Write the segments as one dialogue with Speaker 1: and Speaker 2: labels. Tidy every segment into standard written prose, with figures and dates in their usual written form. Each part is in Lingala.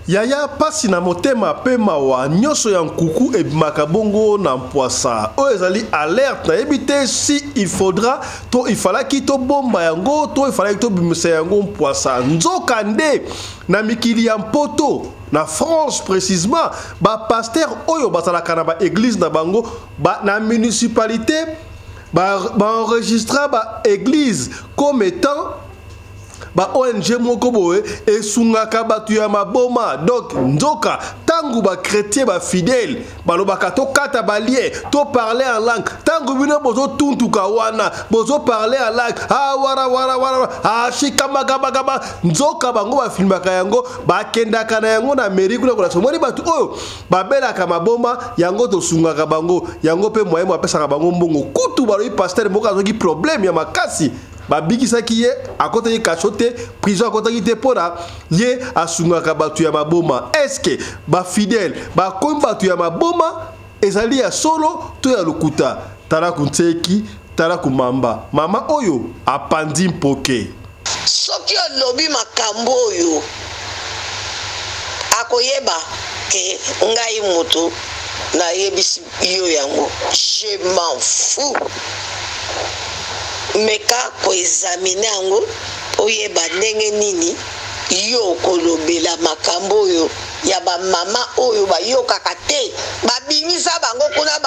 Speaker 1: Yaya pasi na motema pema wa nyoso ya nkuku et makabongo na mpoisa. O ezali alerte na ebite si il faudra to il fallait ki to bomba yango to il fallait to bimisa yango mpoisa. Nzoka nde na mikili ya mpoto na France précisément ba pasteur oyo bazalaka na ba église na bango ba na municipalité ba enregistra ba église comme étant ba ONG moko boye esungaka batu ya maboma. Donc nzoka tangu ba chrétien ba fidèle balobaka to kata balie to parler en langue tangu bino bozo tuntuka wana bozo parler en langue wara shikamagabagaba nzoka bango ba filmaka yango ba kendaka na yango na Amerika kuna somoni batu oyo babelaka maboma yango to sungaka bango yango pe moyen mo apesaka bango mbongo kutu baloyi pasteur moko azoki problème ya makasi babikisa ki ye akota ye kachote prison akota ki te pona ye asungaka batu ya maboma. Eske ba fidèle ba komba batu ya maboma ezali ya solo to ya lokuta tala kunteki tala kumamba mama oyo apandi mpoke
Speaker 2: soki olobi makambo oyo akoyeba ke ngai moto na yebisi yo yango je m'en fous meka ko examiner yango oyeba ndenge nini yo kolobela makambo oyo ya ba mama oyo ba yokaka te babimisa bango kuna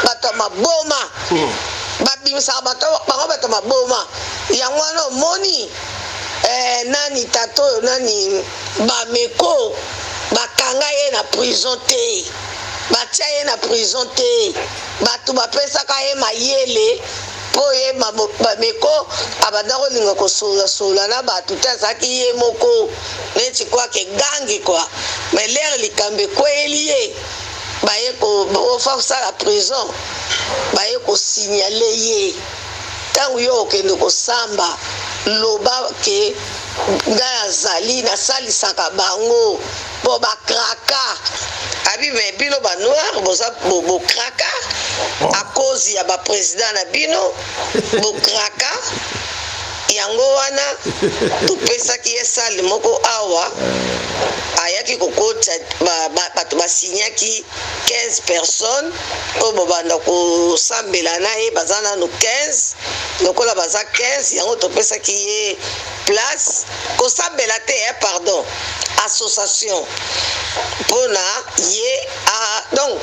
Speaker 2: bato maboma babimisa bato maboma yango wana omoni nani tato oyo nani bameko bakanga ye na prison te batia ye na prison te bato bapesaka ye mayele po ye bameko abanda kolinga kosola na bato te azalaki ye moko neti kwake gangi kwa mais lere likambo ekweli ye baye kofa kosala prison baye kosignale ye ntango yo okende kosamba loba ke ngai azali nasalisaka bango po bakraka abi me bino banoir boza bokraka a cause ya baprésident na bino bokraka yango wana tupesaki ye sale moko awa ayaki kokota bato basignaki 15 personnes oyo bobanda kosambela na ye baza nano 15 lokola baza 15 yango topesaki ye place kosambela te pardon association mpona ye donc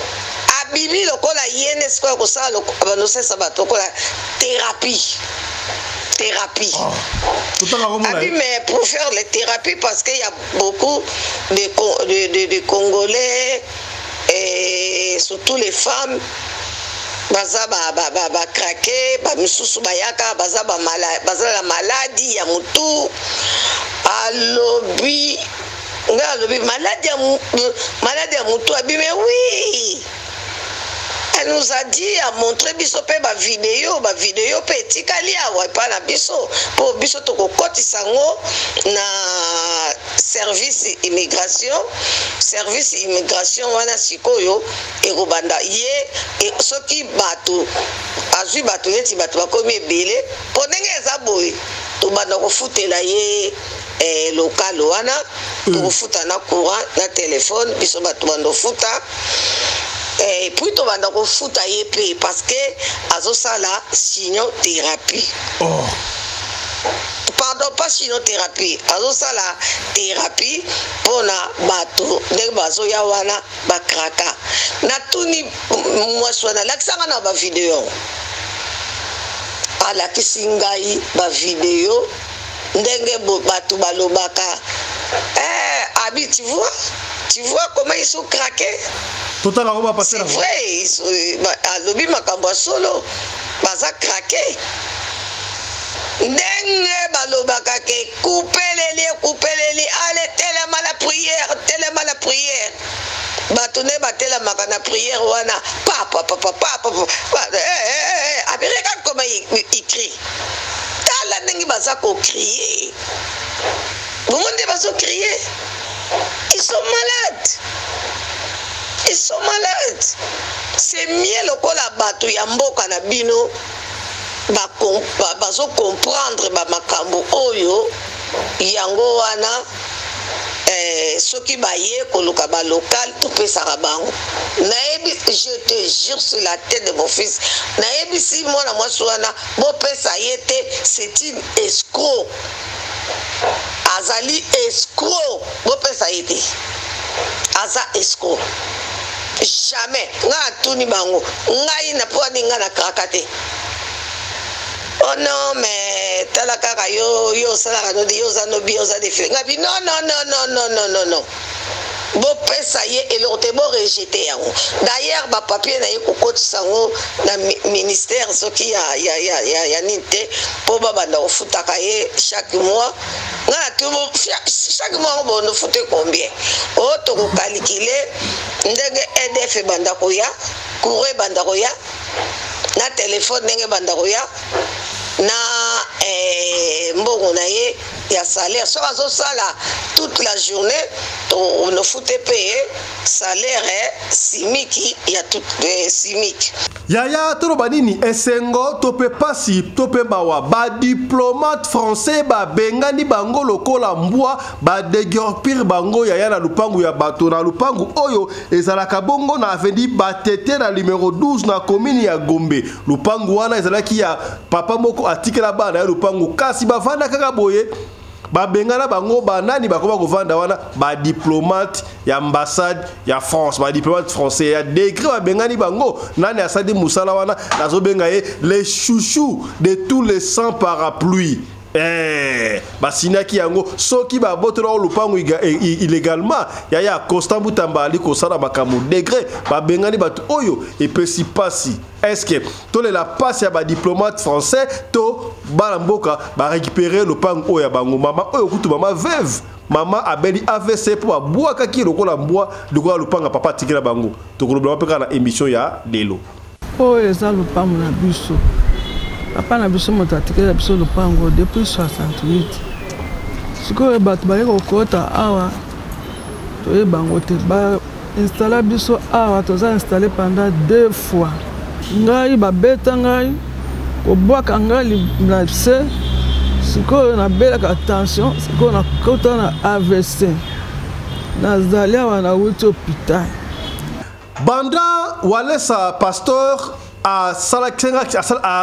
Speaker 2: abibi lokola ye nesikoya kosala banosesa bato lokola thérapie. Ah, mais pour faire les thérapies, parce qu'il y a beaucoup de Congolais, et surtout les femmes, baza ba craqué, ba misusu bayaka, baza la maladie ya mutu, alobi maladie ya mutu abime oui. Elle nous a dit à montrer biso pe ba vidéo pe etikali awa pa na biso po biso to kokotisa ngo na service immigration wana sikoyo ekobanda ye soki bato azwi bato neti bato bakomi ebele po ndenge eza boye tobanda kofutela ye local wana tokofuta na courant na téléphone biso bato bando futa et puis tu vas donc foutre à parce que azosala chimiothérapie. Oh. Pardon, pas chimiothérapie, azosala thérapie pour na bato de bazo ya wana bakraka. Na tuni moi swana laksanga na ba vidéo. Ala kisingai ba vidéo ndenge bato balobaka. Abi tu vois comment ils sont craqués.
Speaker 1: C'est
Speaker 2: vrai, alobi makambo solo baza craqué ndenge balobaka ke coupeleli allez tellement la prière bato ne batela makana prière wana papa regarde comment il crie tala ndenge baza ko crier monde bazo crier ils sont malades. C'est mieux lokola bato ya mboka na bino bazo comprendre ba makambo oyo yango wana soki baye koluka ba local to pesa bango nayebi je te jure sur la tête de mon fils nayebi si mwana mwasi wana bo pesa yete c'est une escroc azali escroc bo pesa yete aza escroc jamais nga tuni bango ngai na pwani nga na krakate. Oh non, mais tala kaka yo sala no yo za no bio za défilé. Ngabi non. Bo pesa ye elote bo rejeté yango. D'ailleurs ba papier na ye kokoti sango na ministère soki ya ninte po ba banda ofutaka ye chaque mois. Nga tumo chaque mois bo no fute combien. O to ko calculer ndenge EDF banda ko ya, courrier banda ko ya, na téléphone ndenge banda ko ya. Na mbongo na ye ya salaire so azo sala toute la journée on ne foutait payer salaire simiki ya toute simiki
Speaker 1: yaya tolo banini esengo tope pasi tope bawa ba diplomate français ba bengani bango lokola mbwa ba dégorpir bango yaya na lupangu ya bato na lupangu oyo ezalaka bongo na avendi batete na numéro 12 na commune ya Gombe lupangu wana ezalaki ya papa moko atikela bana ya lupangu kasi bavanda kaka boye babengana bango banani bakoma kovanda wana ba diplomate ya ambassade ya France ba diplomate français ya degré babengani bango nani asadi musala wana nazobenga ye les chouchous de tous les sans parapluie basinaki yango soki ba botela lupangu illégalement yaya Constant Butamba ali kosala makambo degré babengani batu oyo epesi pasi. Est-ce que tous les la passe ya ba diplomate français to bala mboka ba récupérer lupangu oyo ya bango mama oyo kutu mama veuve mama abeli AVC pour boire kaki lokola mbwa lokola lupanga papa tikela bango tokoloba peka na émission ya lelo
Speaker 3: oyo eza lupangu na biso papa na biso moto atikela biso lupango depuis 68 sikoyo bato baye kokota awa toye bango te ba installer biso awa toza installer pendant 2 fois ngai babeta ngai kobwaka ngai na se sikoyo na belaka attention sikoyo na kota na AVC nazali awa na wuti hôpital
Speaker 1: banda walesa pasteur a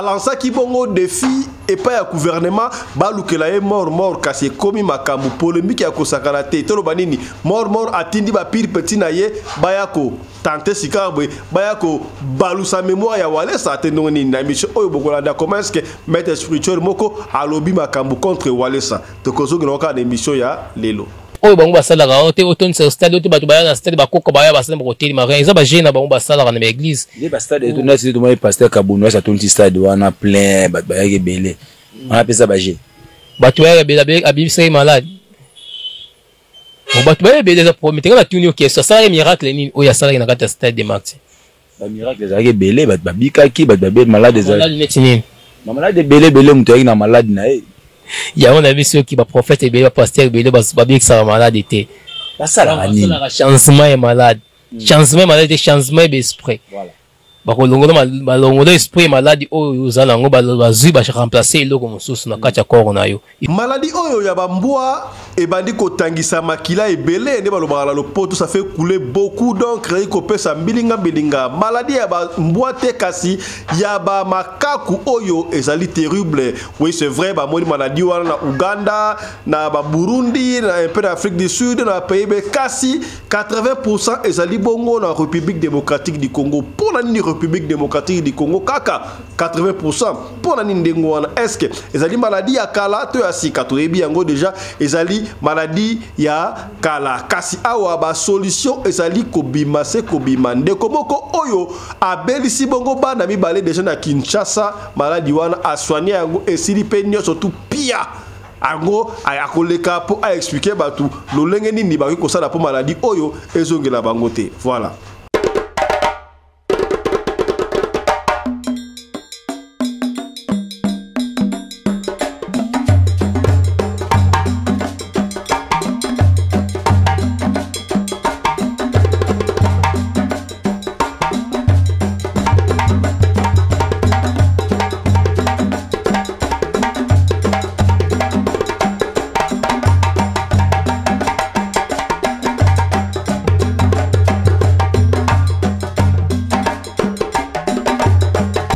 Speaker 1: lancé qui bongo défi et pas à gouvernement balukela e mort kasi komi makambu polémique ya kosakalate tolo banini mort atindi ba pire petit na ye bayako tante sikabwe bayako balusa mémoire ya walesa atendoni na mission oyo bokolanda comment est-ce que maître spirituel moko alobi makambu contre walesa tokozo nginoka na émission ya lelo
Speaker 4: oyo bango basalaka ote oton sur stade ote bato baya na stade bakoko baya basala bakoteli marin eza bagene bango basalaka na église
Speaker 5: les ba stade to na site moi pasteur Kabunwa sa tonti stade wana plein bato baya ke belé on appelle ça bagene
Speaker 4: bato baya belé abibisa malade bato baya belé za promettre ba tuni ok ça un miracle ni oya sala na kata stade de Martyrs
Speaker 5: ba miracle za ke belé bato babikaki bato babe malade za malade belé muto na malade na e
Speaker 4: ya on a vu ceux qui va prophète et bien pasteur bien babik ça malade était
Speaker 5: ça la
Speaker 4: changement est malade changement malade changement d'esprit voilà bakolongola balongola esprit malade oyo uzala ngo bazui ba remplacer eloko mosusu na kati ya corps na yo
Speaker 1: maladie oyo ya bambwa et bandi kotangisa makila ebele ne balobala lopoto ça fait couler beaucoup d'encre ko pesa bilinga maladie ya bambwa te kasi ya ba makaku oyo ezali terrible oui c'est vrai ba moni maladie wana na Uganda na ba Burundi na un peu d'Afrique du Sud na pays be kasi 80% ezali bongo na République démocratique du Congo pour la République démocratique du Congo kaka 80% pour la ndengo wana est-ce que ezali maladie ya kala to ya sika to ebi yango déjà ezali maladie ya kala kasi awa ba solution ezali kobima se kobima ndeko moko oyo abelisi bongo bana mibale déjà na Kinshasa maladie wana aswani yango esili pe nyonso tout pia ango akoleka po a expliquer batu lolenge nini ba ko sala po maladie oyo ezongela bango te voilà.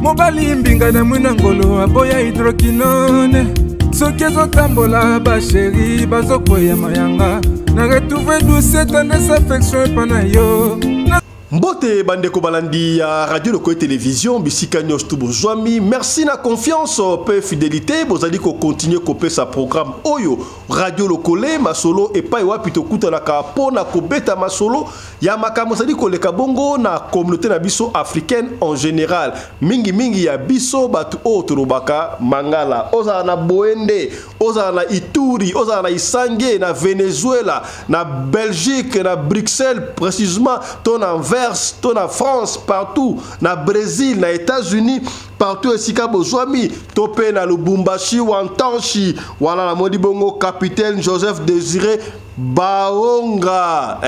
Speaker 6: mobali mbinga na mwina ngolo aboya hydroquinone soki ezotambola basheri bazokwea mayanga na retrouve douce tendresse affection epa na yo.
Speaker 1: Mbote bandeko balandi ya radio Lokoye télévision bisika nyos tu bozwami merci na confiance pe fidélité bozali ko continuer kope sa programme oyo radio Lokoye masolo et pa wapi to kuta na ka pona ko beta masolo ya makambo zali ko leka bongo na communauté na biso africaine en général mingi ya biso batu otorobaka mangala oza na Boende oza na Ituri oza na Isange na Venezuela na Belgique na Bruxelles précisément ton envers ton en France, partout, na Brésil, na États-Unis, partout ici à Bozwami, topé na Lubumbashi, Wantanchi, voilà la modibongo capitaine Joseph Désiré Baonga,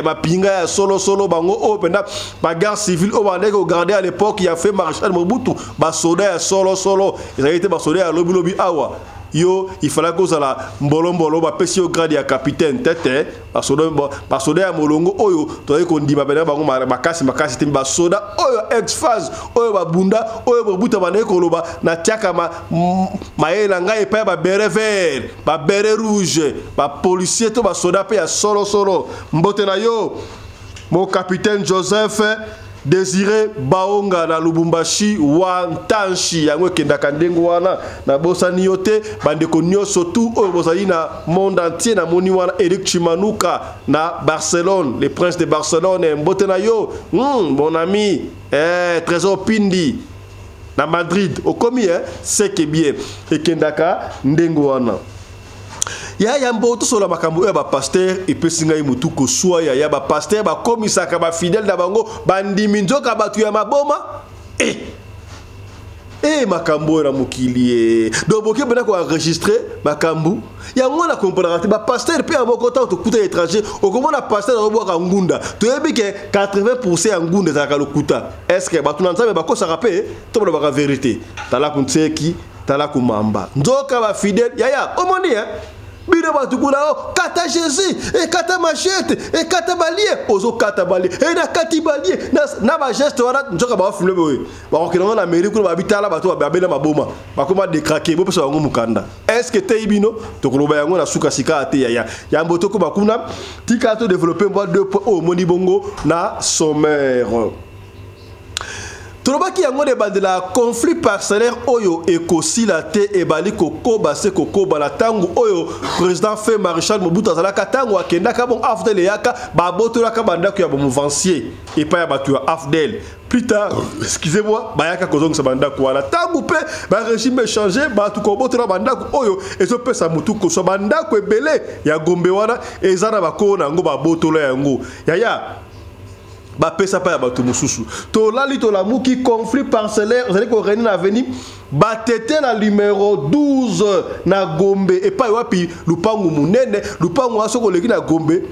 Speaker 1: ma pinga solo bango open up, ma guerre civile au bandé au gardé à l'époque, il a fait Maréchal Mobutu, basoda solo, il a été basoda à lobby awa. Yo, il fallait que ça mbolo ba pesi au grade ya capitaine tete basoda ya molongo oyo to ko ndima bana bango makasi te basoda oyo ex phase oyo babunda oyo bobuta bana ko loba na tiaka maela ngai pa ba beret vert ba beret rouge ba policier to basoda pe ya solo mbote na yo mon capitaine Joseph Désiré Baonga na Lubumbashi Wantanchi yango kendaka ndengo wana na bosani yote bandeko nyoso tout oyo bozali na monde entier na moni wana Eric Chimanuka na Barcelone les princes de Barcelone mbote na yo mon ami Trésor Pindi na Madrid okomi c'est que bien ekendaka ndengo wana ya mboto sola makambo ya ba pasteur et pesinga imutu ko soa ya ba pasteur ba komisaka ba fidèle na bango bandimi nzoka batu ya maboma makambo na mokili doboke bena ko enregistrer makambo ya ngona comprendre ba pasteur pe aboko ta to kuta étranger okomona pasteur oboka ngunda to yebi ke 80% ya ngunda za kalokuta est-ce que batu na nzambe bako sarape to ba vérité tala kuntseki tala kumamba nzoka ba fidèle ya omoni bino batukuna kata Jésus et kata machette et kata balie ozo kata balie et na kati balie na ba geste wana nzoka ba filme boye ba okina na mairie kuna ba bitala bato ba bena maboma ba koma décraquer bo pesa ngo mukanda est-ce que te bino to koloba yango na suka sika ate ya mboto ko bakuna tika to développer mbo 2 moni bongo na sommaire. Trobaki yango de bandela conflit parcellaire oyo ekosila te ebali kokoba se kokoba la tangu oyo président fait Maréchal Mobutu azalaka tangu akendaka bon afdel yaka babotolaka bandako ya bomovancier et pas ya batu ya afdel plus tard excusez-moi bayaka kozonga sa bandako wana tangu pe ba régime changer batu kobotola bandako oyo ezopesa mutu ko so bandako ebele ya Gombe wana ezana bakona ngo babotola yango ya ba pesa pa ya bato mususu to lali to la muki conflit parcellaire vous allez ko reni na avenue batete la numéro 12 na Gombe et pa wapi lupangu munene lupangu asoko leki na Gombe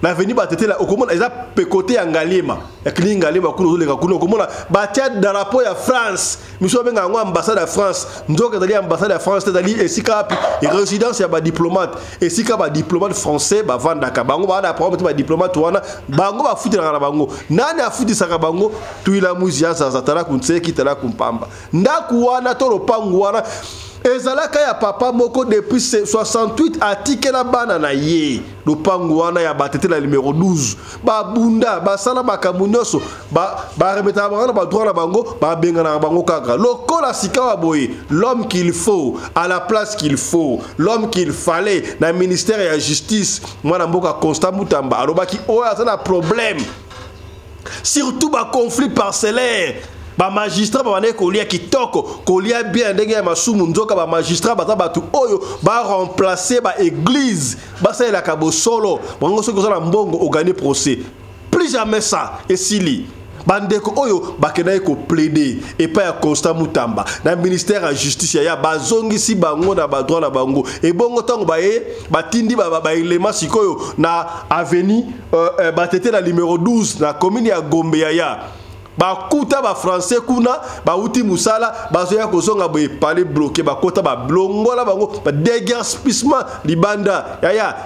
Speaker 1: na avenue batete la okomona eza pe côté ya Ngalema ya kili Ngalema kuno leka kuno okomona batia drapeau ya France miso benga ngo ambassade ya France nzoka dali ambassade ya France dali esika et résidence ya ba diplomate esika ba diplomate français ba vandaka bango ba na problème ba diplomate wana bango ba futira na bango nani afuti saka bango tuila muzia za tala kunseki tala kumpamba ndaku wana to lopangu wana ezalaka ya papa moko depuis 68 atike la bana na ye lopangu wana ya batete la numéro 12 ba bunda ba sala makambo nyoso ba remeta bana ba droit na bango ba benga na bango kaka lokola sikawa boye l'homme qu'il faut à la place qu'il faut l'homme qu'il fallait na ministère ya justice mwana mboka Constant Mutamba alobaki oya ça na problème surtout ba conflit parcellaire ba magistrat ba bane kolia kitoko kolia bien ndenge ya masumu nzoka ba magistrat ba batu oyo ba remplacer ba église ba ça la kabo solo bango soko za mbongo organiser procès plus jamais ça et sili bandeko oyo bakena ko plaider et pas ya Constant Mutamba na ministère de justice ya bazongi si bango na ba droit na bango et bongo tango ba batindi ba élément sikoyo na avenue batete la numéro 12 na commune ya Gombe ya ba kuta ba français kuna ba uti musala ba zoya kozonga boye parler bloqué ba kota ba blongola bango ba déguerpissement libanda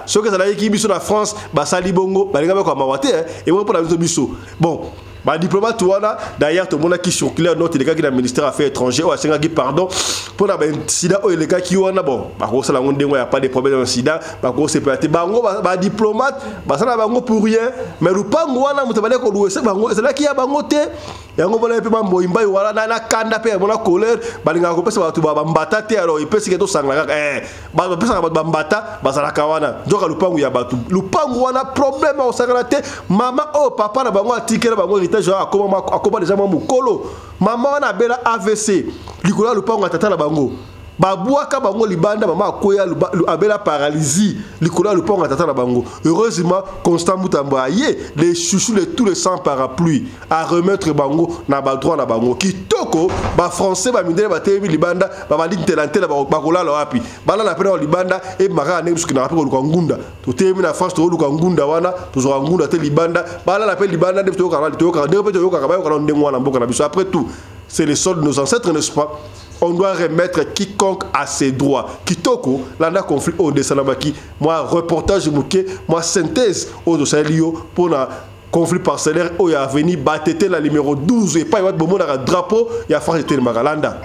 Speaker 1: soke zala yiki biso na France ba sali bongo ba linga ba kwa mawate et bon pour la biso bon ba diplomate wana d'ailleurs tout le monde qui circulaire note les gars qui dans ministère affaires étrangères ou asenga qui pardon pour na ben sida o les gars qui wana bon ba ko sala ngonde y a pas de problème dans sida ba ko se pété bango ba diplomate ba sala bango pour rien mais lupango wana mutabale ko luwese bango c'est là qui a bango te yango bala pe mambo imba wala na kanda pe bona colère balinga ko pesa batu ba mbata te alors ipesi ke to sangla ba pesa ba mbata ba sala kawana joka lupango ya batu lupango wana problème au sangla te mama oh papa na bango atikela bango héritage akoma déjà mukolo mama wana bela AVC likola lupango atata na bango babwaka bango libanda mama akoya abela paralysie likola lupango atata na bango heureusement Constant Mutamba ye les chouchous les tous les sans parapluie à remettre bango na ba droit na bango kitoko ba français ba mindele ba temi libanda ba bali telantela ba kolala wapi bala na pena libanda e maka ne muskina rapi ko ngunda to temi na France to luka ngunda wana to zo ngunda te libanda bala na pe libanda de to ka de pe to ka ba ko ndengwa na mboka na biso après tout c'est le sol de nos ancêtres n'est-ce pas. On doit remettre quiconque à ses droits. Kitoko, l'anda conflit au Desanabaki. Moi, reportage mouké, moi, synthèse au Dosalio pour la conflit parcellaire où il y a venu battre la numéro 12 et pas y avoir drapeau, il y a fait le Magalanda.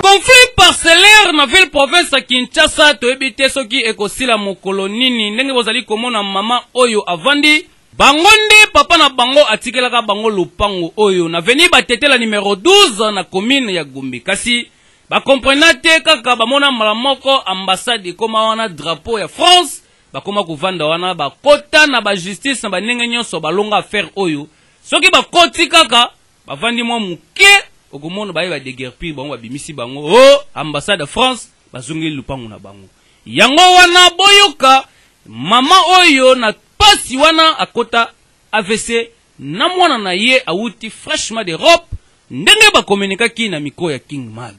Speaker 7: Conflit parcellaire na ville province à Kinshasa, to ebite soki ekosila mokolo nini, ndenge bozali komona mama oyo avandi. Bangonde papa na bango atikelaka bango lupango oyo na veni batete la numéro 12 na commune ya Gombe kasi ba comprenate kaka bamona mala moko ambassade koma wana drapeau ya France bakoma kuvanda wana bakota na ba justice na banenge nyonso balonga affaire oyo soki bakoti kaka bavandi mo muke okomono baye ba deguerpir bango babimisi bango oh ambassade France bazongi lupango na bango yango wana boyoka mama oyo na pasi wana akota AVC na mwana na ye awuti fraîchement d'Europe ndenge ba communiquaki na miko ya King Mag.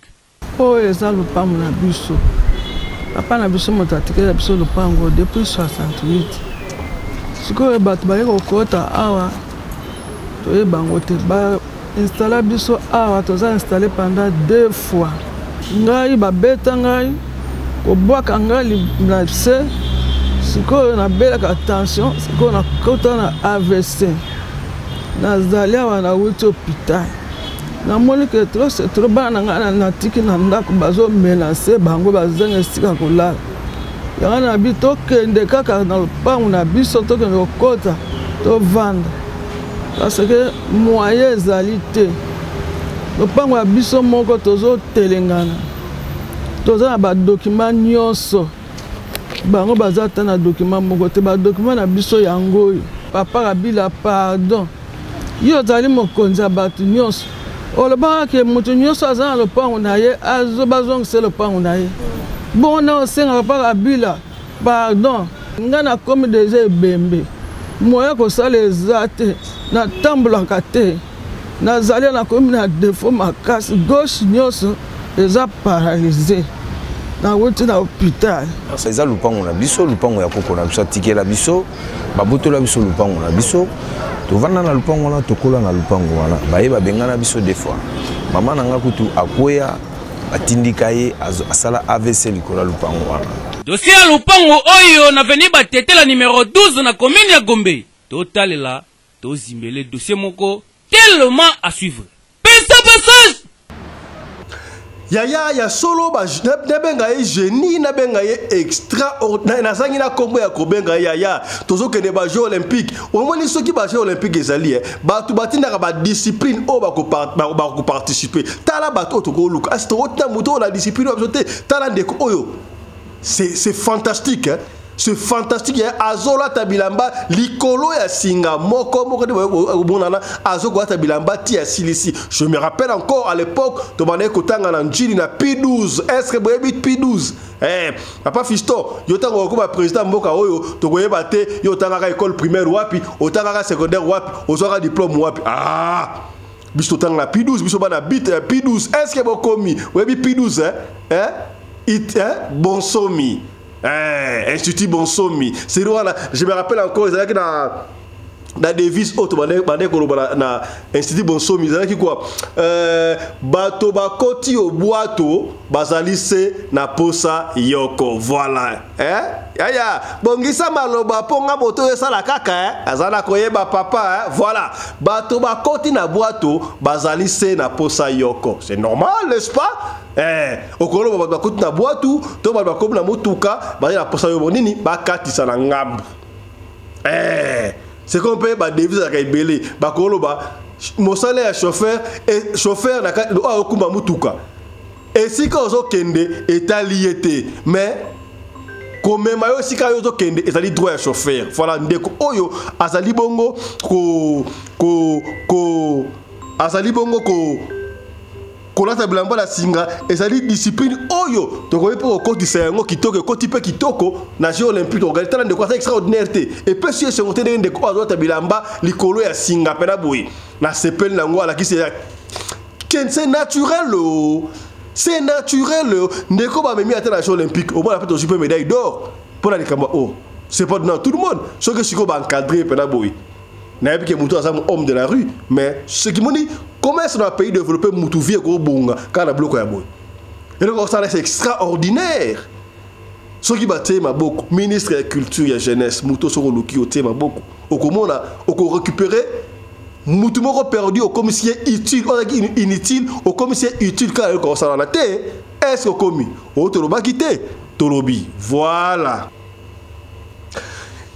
Speaker 3: Oh eza lupango na biso. Papa na biso moto atikela biso lupango depuis 68. Sikoyo bato baye kokota awa to bango te ba installer biso awa toza installer pendant 2 fois. Ngai ba beta ngai ko bwaka ngai na se sikoyo na belaka attention sikoyo na kota na AVC nazali awa na wuti hôpital namoni ke trop bana ngana na tiki na ndako bazo menacer bango bazanga esika kolala yango na bi tokende kaka na lupango na biso tokende kokota tovanda parce que moyen ezali te lupango ya biso moko tozotelengana toza na badocument nyonso bango bazata na document moko te ba document na biso yango papa Kabila pardon yo zali mokonzi bato nyonso oloba ke mutu nyonso azana lopango na ye azo bazongisa lopango na ye bon na osenga papa Kabila pardon ngana komi déjà ebembe moya kosala eza te na tambolaka te nazali na komi na défaut makasi gauche nyonso eza paralysé na wuti na hôpital.
Speaker 5: Eza lupango na biso, lupango ya koko na biso tikela biso, babotola biso lupango na biso. Tovanda na lupango wana tokola na lupango wana. Baye babengana biso des fois. Mama nanga kutu akoya atindika ye asala AVC likola lupango wana.
Speaker 7: Dossier ya lupango oyo na veni batete la numéro 12 na commune ya Gombe. Totalela tozimbele dossier moko tellement à suivre. Passage.
Speaker 1: Ya solo ba nabenga ye génie nabenga ye extraordinaire nazangi na kombo ya kobenga ya tozo kende ba jeux olympiques omoni soki ba jeux olympiques ezali ba tu batinaka ba discipline o ba ko participer tala ba to ko luka asto otna muto la discipline o te tala ndeko oyo c'est fantastique hein? C'est fantastique. Azola tabilamba likolo ya singa moko de bonana azogo tabilamba ti ya silisi. Je me rappelle encore à l'époque to bané kotanga na njili na P12. Est-ce que boyebi P12? Papa Fisto, yotango ko ba président mboka oyo to boyeba te yotanga ka école primaire wapi, otanga ka secondaire wapi, ozoka diplôme wapi. Ah! Biso tanga na P12, biso bana bit P12. Est-ce que bokomi? Boyebi P12 Bonsomi. Institut Bonsomi. C'est là, je me rappelle encore, ils avaient dans na devise auto bande ko na institut bonsomi zalaki quoi bato bakoti au boato bazali se na posa yoko voilà yaya bongisa maloba ponga moto esala kaka azana koyeba papa voilà bato bakoti na boato bazali se na posa yoko c'est normal n'est-ce pas okolo bato bakoti na boato to bato bakoti na motuka bazali na posa yoko nini bakatisa na ngambu c'est qu'on peut ba devise à Kaibele ba koloba mon salaire chauffeur et chauffeur na okumba mutuka et si ka ozo kende etaliété mais comme mayo si ka ozo kende etali droit à chauffeur voilà ndeko oyo azali bongo ko azali bongo kolata bilamba la singa ezali discipline oyo tokoye po okotisa yango kitoko ekoti pe kitoko na jeux olympique ogalita ndeko asa extraordinaire te et pe si se ngote ndeko azota bilamba likolo ya singa pena boye na sepel nango ala ki c'est naturel c'est naturel ndeko ba memi ata na jeux olympique au moins la super médaille d'or pour la likamba c'est pas dans tout le monde ce que siko ba encadrer pena boye na yebi ke mutu asa homme de la rue mais ce qui m'ont dit comment est-ce dans un pays développé Moutouvi et Gobonga quand la bloc est beau. Et donc ça c'est extraordinaire. Ce qui battait ma beaucoup ministre de la culture et de la jeunesse Moutou Soroluki au thème beaucoup. Au comment on a récupéré Moutou moko perdu au commissaire utile inutile au commissaire utile quand on s'en a été est-ce qu'on commis au toloba quitté tolobi voilà.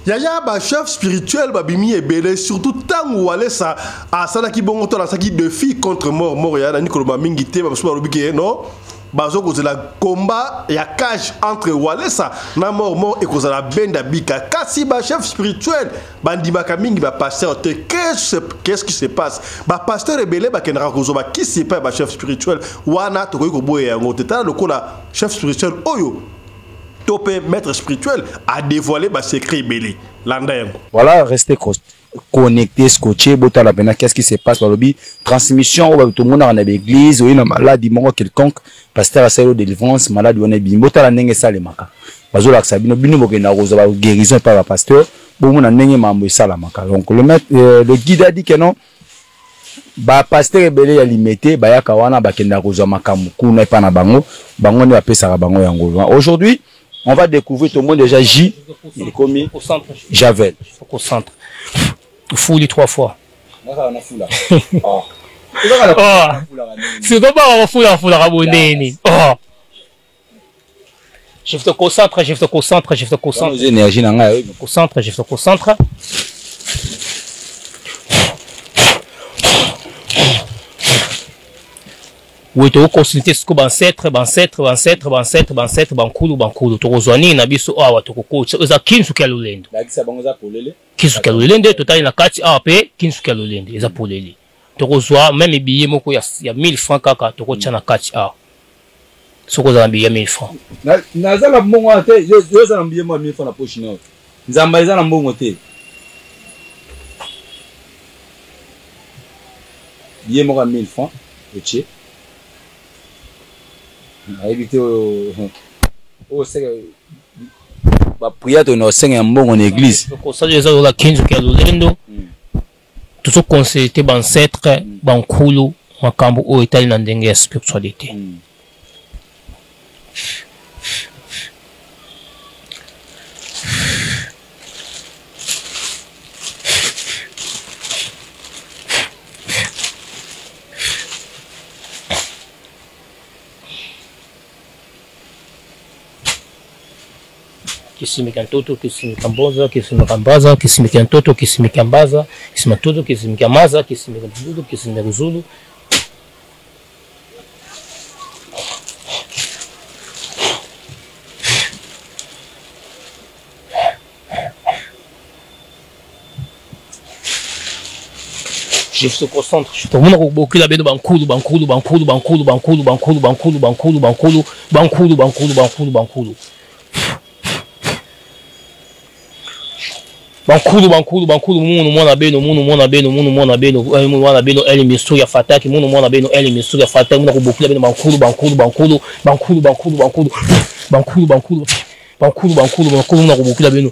Speaker 1: Yaya ba chef spirituel ba bimi ebele surtout tangu wale sa asana ki bongo to la saki de fille contre mort ya na Nicolas Mamingité ba so robiki non bazo ko la combat ya cage entre wale sa na mort et ko la benda bika kasi ba chef spirituel bandi mingi ba pasteur te qu'est-ce qui se passe ba pasteur ebele ba kenra ko zo ba qui c'est pas ba chef spirituel wana to ko boye yango tata lokola chef spirituel oyo topé maître spirituel a dévoilé ma secret belé l'andem.
Speaker 8: Voilà, restez connecté, scotché, botala pena qu'est-ce qui se passe dans le lobby transmission au tout le monde dans l'église ou une maladie mort quelconque pasteur à celle de délivrance malade on est bien botala nenge sale maka bazola sabino bino bokena roza ba guérison par le pasteur bon mon nenge mambo sala maka donc le guide a dit que non ba pasteur belé ya limité ba yaka wana bakenda roza makamu kuna pa na bango bango ne ba pesa bango yango aujourd'hui. On va découvrir tout le monde déjà J. Il est commis au centre. Javel.
Speaker 4: Au centre. Fouli 3 fois. C'est comme on fout la rabonné. Je te concentre, je te concentre, je te concentre.
Speaker 8: Énergie
Speaker 4: concentre, je te concentre. Oui, tu as consulté ce que ancêtre, bankulu, tu rejoignes na biso awa tu coach. Eza kinsu kalulendo. Kinsu kalulendo, total na kati AP, kinsu kalulendo, eza polele. Tu rejoins même billet moko ya 1000 francs kaka, tu kocha na kati a. Soko za billet 1000 francs.
Speaker 8: Na za la mbongo te, yo za billet mo 1000 francs na poche no. Nzamba eza na mbongo te. Billet moko 1000 francs, ok. Éviter ba prière no senga mbongo en église
Speaker 4: ko sa jeza la 15 kalulendo tout consulter ban ancêtre bankulu makambo o etali na ndenge ya spiritualité Kisimikantoto, kisimikamboza, kisimikambaza, kisimikantoto, kisimikambaza, kisimatoto, kisimikamaza, kisimikambulu, kisimikuzulu. Je se concentre. Je te montre beaucoup la bête de bankulu. Bankulu munu mwana beno eli misu ya fataki munu mwana beno eli misu ya fataki muna kubukula beno bankulu muna kubukula beno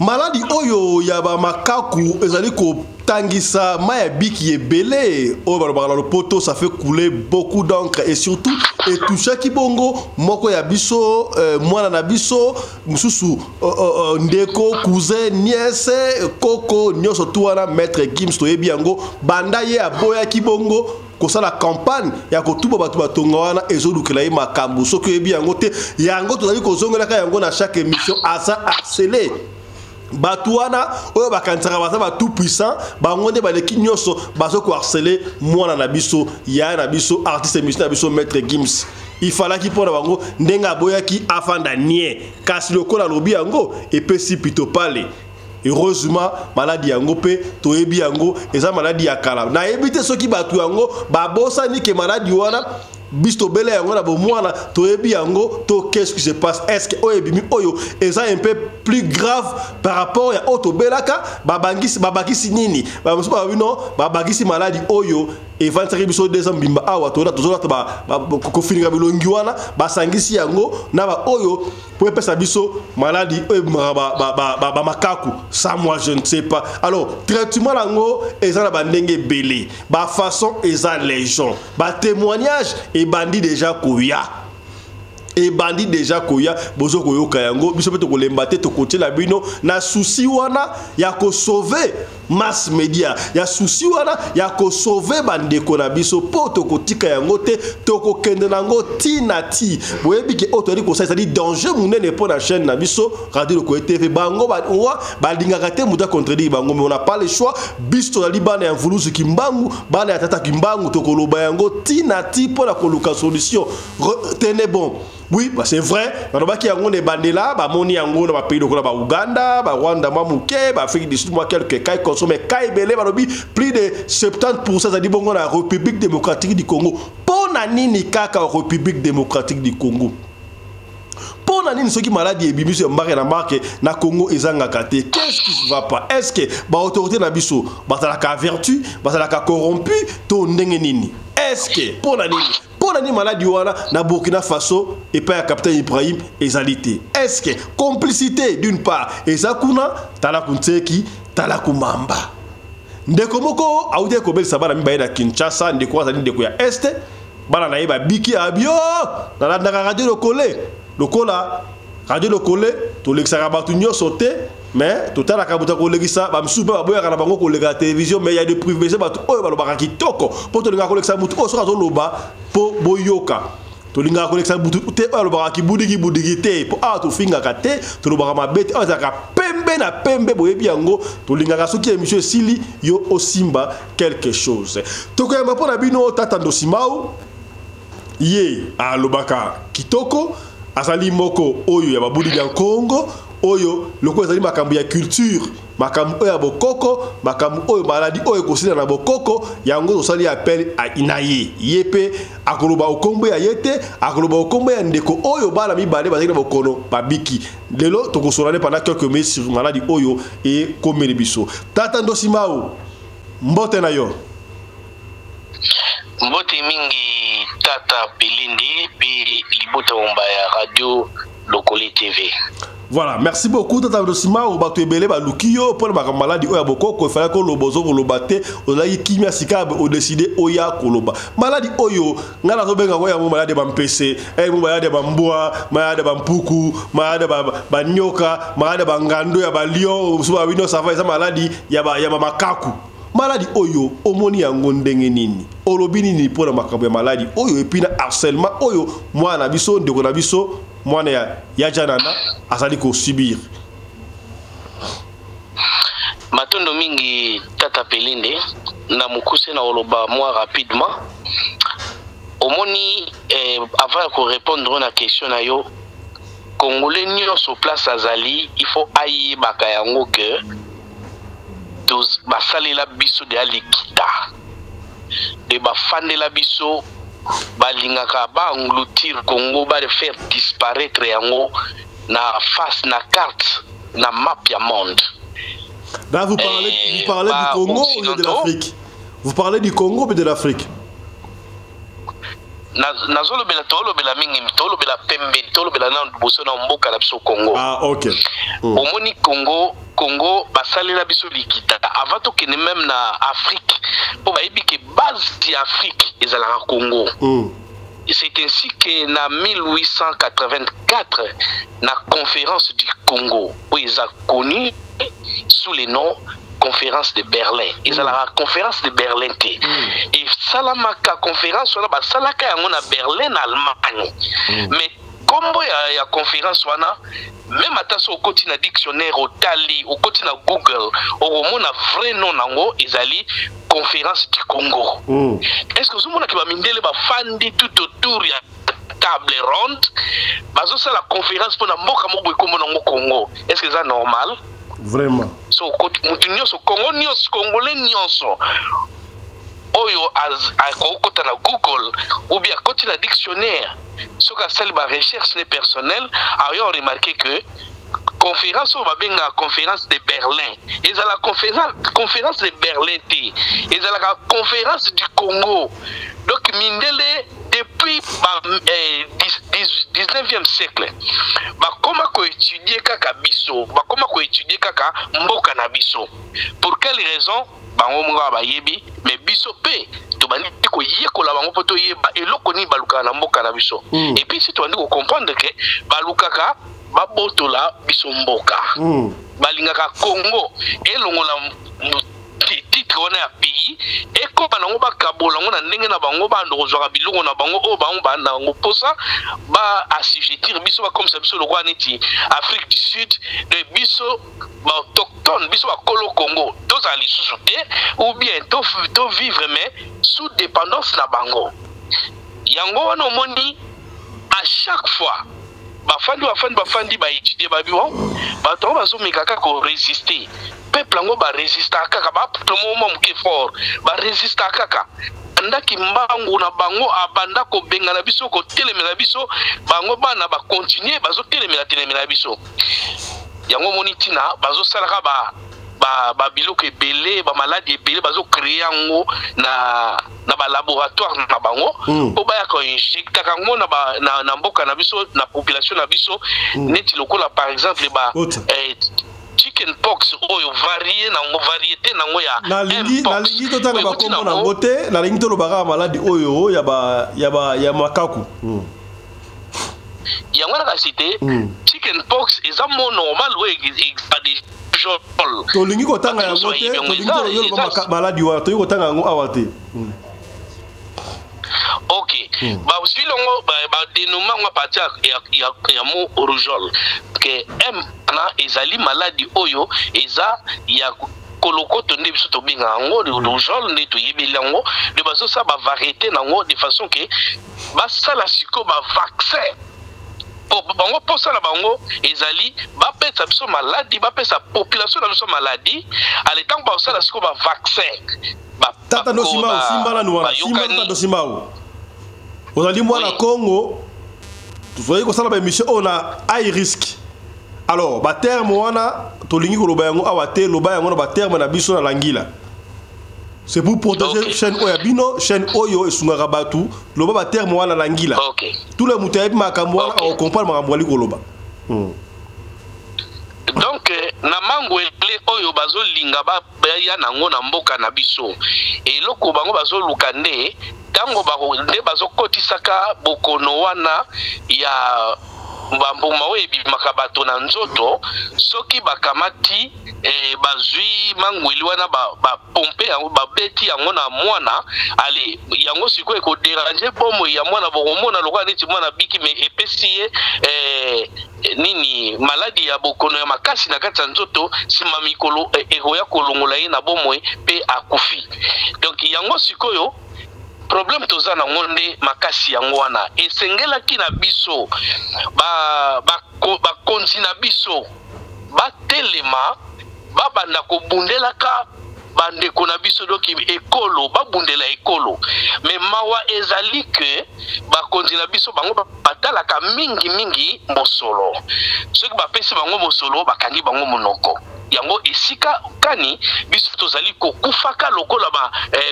Speaker 1: Maladie oyo yaba makaku ezali ko tangisa maya biki ebele o balobala le poto ça fait couler beaucoup d'encre et surtout et tout chaque bongo moko ya biso mwana na biso mususu ndeko cousin nièce koko nyoso tuana maître Gims to yebiango banda ye aboya kibongo kosala campagne ya kotuba batu batonga wana ezolukela ye makambo soki yebi yango te yango tozali kozongelaka yango na chaque émission asa harcelé Batouana, oyo bakansaka baza ba tout puissant, bango nde baleki nyoso bazo ko harceler mwana na biso, ya na biso artiste émission na biso maître Gims. Il fallait qu'il pona bango ndenga boyaki afanda nie. Kasi lokola lobi yango et pe si pito pale. Heureusement maladie yango pe toyebi yango eza maladie ya kala. Na ebite soki batu yango babosa ni ke maladie wana bisto bele yango na bomwana toyebi yango to qu'est-ce qui se passe, est-ce que oyebimi oyo eza un peu plus grave par rapport ya auto belaka babakisi nini bamusu babino babakisi maladie oyo evantaki biso deza mbimba awa tola tozolata ko finira bilongi wana basangisi yango na ba oyo pour pesa biso maladie ba makaku ça moi je ne sais pas. Alors traitement lango eza na bandenge belé ba façon eza les gens ba témoignage et bandit déjà koya et bandit déjà koya bozo koyoka yango biso peto kolembate to côté la bino na souci wana ya ko sauver mass media ya souci wana ya ko sauver bandeko na biso poto kotika yango te to ko kende nango tinati boyebi ke autori ko ça dit danger munene pour la chaîne na biso radio ko TV bango ba lingaka te muta contredire bango mais on n'a pas le choix biso ali bana ya vuluzu kimbangu bana ya tata kimbangu to ko loba yango tinati pour la koluka solution tenez bon. Oui, bah c'est vrai. Qui a des bandela, bah moni yango na pays de ba Ouganda, ba Rwanda, Mamouké, ba Afrique du Sud, moi quelques cas consommé kai belé, bah plus de 70% ça dit bon la République démocratique du Congo. Pona nini kaka République démocratique du Congo. Pona nini ceux qui maladie et bibi sur marque na marque na Congo ezanga kate. Qu'est-ce qui va pas? Est-ce que ba autorité na biso ba la ka vertu, ba la ka corrompu to ndenge nini? Est-ce que pona nini pour la maladie na Burkina Faso et pas à capitaine Ibrahim ezalité. Est-ce que complicité d'une part ezakuna talakunteki talakumamba ndeko moko aude ko bel sabana mi bayina Kinshasa ndeko azali ndeko ya este bana na yeba biki abio na radio lokola radio lokole to lexaka batu nyoso te mais tout à la kabuta ko legisa ba msuba ba boya kana bango ko lega télévision mais il y a des privés batu oyo balobaka kitoko po to linga ko lekisa mutu o so kazo loba po boyoka to linga ko lekisa mutu te balobaka ki budigi te po a to finga ka te to lobaka mabete o zaka pembe na pembe boyebi yango to linga ka soki émission sili yo osimba quelque chose to ko yamba po na bino tata Ndosimau ye a lobaka kitoko azali moko oyo ya babudi ya Congo oyo loko ezali makambo ya culture makambo oyo ya bokoko makambo oyo maladi oyo kosila na bokoko yango osali appel a inaye yepe akoloba okombo ya yete akoloba okombo ya ndeko oyo bala mibale bazali na bokono babiki lelo tokosolane pendant quelques minutes sur maladi oyo et komeli biso tata Ndosimau mbote na yo
Speaker 9: mbote mingi tata Pelindi puis libota omba ya radio Lokole TV.
Speaker 1: Voilà, merci beaucoup tata Ndosimau bato ebele ba lukiyo pour ba maladie oya bokoko il fallait ko lobozo ko lobate ozayi kimia sikabe o décider oya koloba maladie oyo ngala zo benga oya mo maladie ba mpese mo maladie ba mbwa maladie ba mpuku maladie ba nyoka maladie ba ngando ya ba lion so ba wino sava eza maladie ya ba makaku maladie oyo omoni yango ndenge nini olobi nini pour makambo ya maladie oyo epina harcèlement oyo mwana biso ndeko na biso mwana ya janana azali ko subir
Speaker 9: matondo mingi tata Pelinde na mukuse na oloba moi rapidement omoni avant de répondre na question na yo congolais nyonso place azali il faut ayi bakayango que tous basalela biso de alikita de bafande la biso balingaka ba engloutir Congo ba de faire disparaître yango na face na carte na map ya monde.
Speaker 1: Là vous parlez du Congo ou de l'Afrique? Vous parlez du Congo ou de l'Afrique?
Speaker 9: Nazolo bela tolo bela mingi tolo bela pembe tolo bela na boso na mboka la biso Congo.
Speaker 1: Ah OK.
Speaker 9: Omoni Congo Congo basalela biso likita avant to kene même na Afrique pour bayebi ke base di Afrique ezala na Congo. C'est ainsi que na 1884 la conférence du Congo où ils ont connu sous le nom conférence de Berlin. Ils ont la conférence de Berlin. Et salamaka conférence on a salaka yango na Berlin Allemagne. Mais comme il y a conférence wana même attention au côté na dictionnaire au tali au côté na Google au mona vrai nom nango ezali conférence du Congo. Est-ce que vous avez vu que ba fandi tout autour ya table ronde bazo ça la conférence pour na mboka moko comme na Congo? Est-ce que c'est normal?
Speaker 1: Vraiment.
Speaker 9: So mutunyo so Congo nyos congolais nyonso oyo akokota na Google ou bien côté na dictionnaire ce qu'a fait la recherche personnelle a remarqué que conférence on va bien la conférence de Berlin et à la conférence de Berlin et à la conférence du Congo donc mindele depuis 19e siècle comment ko étudier kaka biso comment ko étudier kaka mboka na biso pour quelle raison bango mga bayebi mais biso pe to bandi ko yekola bango poto yeba eloko ni baluka na mboka na biso et puis si to bandi ko comprendre que balukaka babotola biso mboka balingaka Congo elongola titre wana ya pays et ko banango bakabola ngona ndenge na bango bando kozwaka bilongo na bango o bango banda ngo posa ba assujettir biso ba comme ça biso lokwa neti Afrique du Sud de biso ba autochtone biso ba kolo Congo tous à l'issouté ou bien to vivre mais sous dépendance na bango yango wana omoni à chaque fois bafandi ba étudier ba biwo ba to ba zo mekaka ko résister peuple ngo ba résister kaka ba promo moke fort ba résister kaka ndaki mbangu na bango abanda ko benga na biso ko telemela biso bango bana ba continuer bazo telemela biso yango monitina bazo salaka ba biloko ebele ba maladie ebele bazo créer yango na ba laboratoire na bango po ba ya ko injecta kango na mboka na biso na population na biso neti lokola par exemple ba chicken pox oyo variété nango ya
Speaker 1: nalingi totanga bakombo na ngote nalingi tolobaka maladi oyo ya makaku
Speaker 9: yango na cité chicken pox eza mo normal oyo existe
Speaker 1: tolingi kotanga yango te tolingi toloba maladi wa tolingi kotanga yango awa te
Speaker 9: ok ba silongo ba dénommement à partir ya mo rougeole que na ezali maladie oyo eza ya kolokoto nde biso to benga yango rougeole nde to yebeli yango de bazo sa ba variété nango de façon que ba sala siko ba vaccin bango posa na bango ezali ba pesa biso maladie ba pesa population na biso maladie à l'état ba sala siko ba vaccin
Speaker 1: tata no simao simbala no wana simbala do simao ozali mwana Congo tozoyi ko sala ba émission ona high risk alors ba terme wana tolingi ko loba yango awa te loba yango na ba terme na biso na langila c'est pour protéger chaîne oya bino chaîne oyo esungaka batu loba ba terme wana langila tout le mutayebi makambo wana on comprend makambo ali ko loba
Speaker 9: donc na mango ele oyo bazo linga ba ya nango na mboka na biso eloko bango bazo luka nde tango nde bazo kotisaka bokono wana ya mbambuma webi makabato na nzoto soki bakamati bazwi mangweli wana ba pompe yango ba beti yango na mwana ale yango siko eko déranger bomo ya mwana bokomona lokwa neti mwana biki me epesiye nini maladi ya bokono ya makasi na kati ya nzoto sima mikolo ekoya kolongola ye na bomo pe akufi donc yango sikoyo problème toza na ngonde makasi yango wana esengelaki na biso ba konzi na biso ba telema babanda ko bundelaka bandeko na biso doki ekolo babundela ekolo mais mawa ezali que bakonzi na biso bango batalaka mingi mosolo soki bapesi bango mosolo bakangi bango monoko yango esika kani biso tozali kokufaka lokola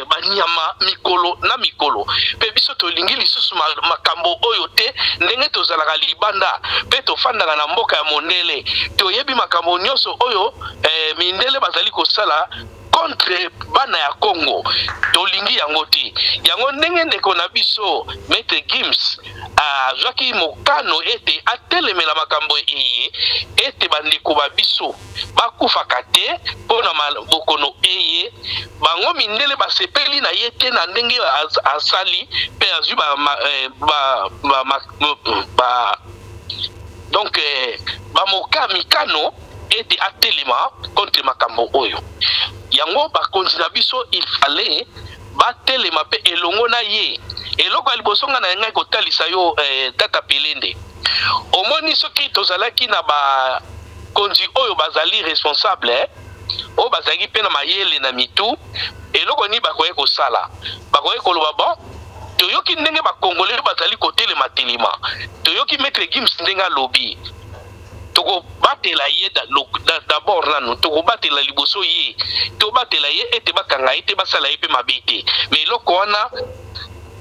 Speaker 9: banyama mikolo na mikolo pe biso tolingi lisusu makambo oyo te ndenge tozalaka libanda pe tofandaka na mboka ya mondele toyebi makambo nyonso oyo mindele bazali kosala contre bana ya Congo tolingi yango te yango ndenge ndeko na biso Maître Gims azwaki mokano ete atelemela makambo eye ete bandeko ba biso bakufaka te mpona bokono eye bango mindele basepeli na ye te na ndenge asali mpe azwi donc bamoka mikano ete atelema contre makambo oyo yango bakonzi na biso il fallait batelema pe elongo na ye eloko liboso nga na ngai kotalisa yo tata Pelende omoni soki tozalaki na bakonzi oyo bazali responsable oyo bazalaki pe na mayele na mitu eloko ni bakoye kosala bakoye koloba bon toyoki ndenge bakongole bazali kotelema telema toyoki Maître Gims ndenge alobi toko batela ye d'abord nanu toko batela liboso ye to batela ye ete bakanga ete basala ye pe mabete mais eloko wana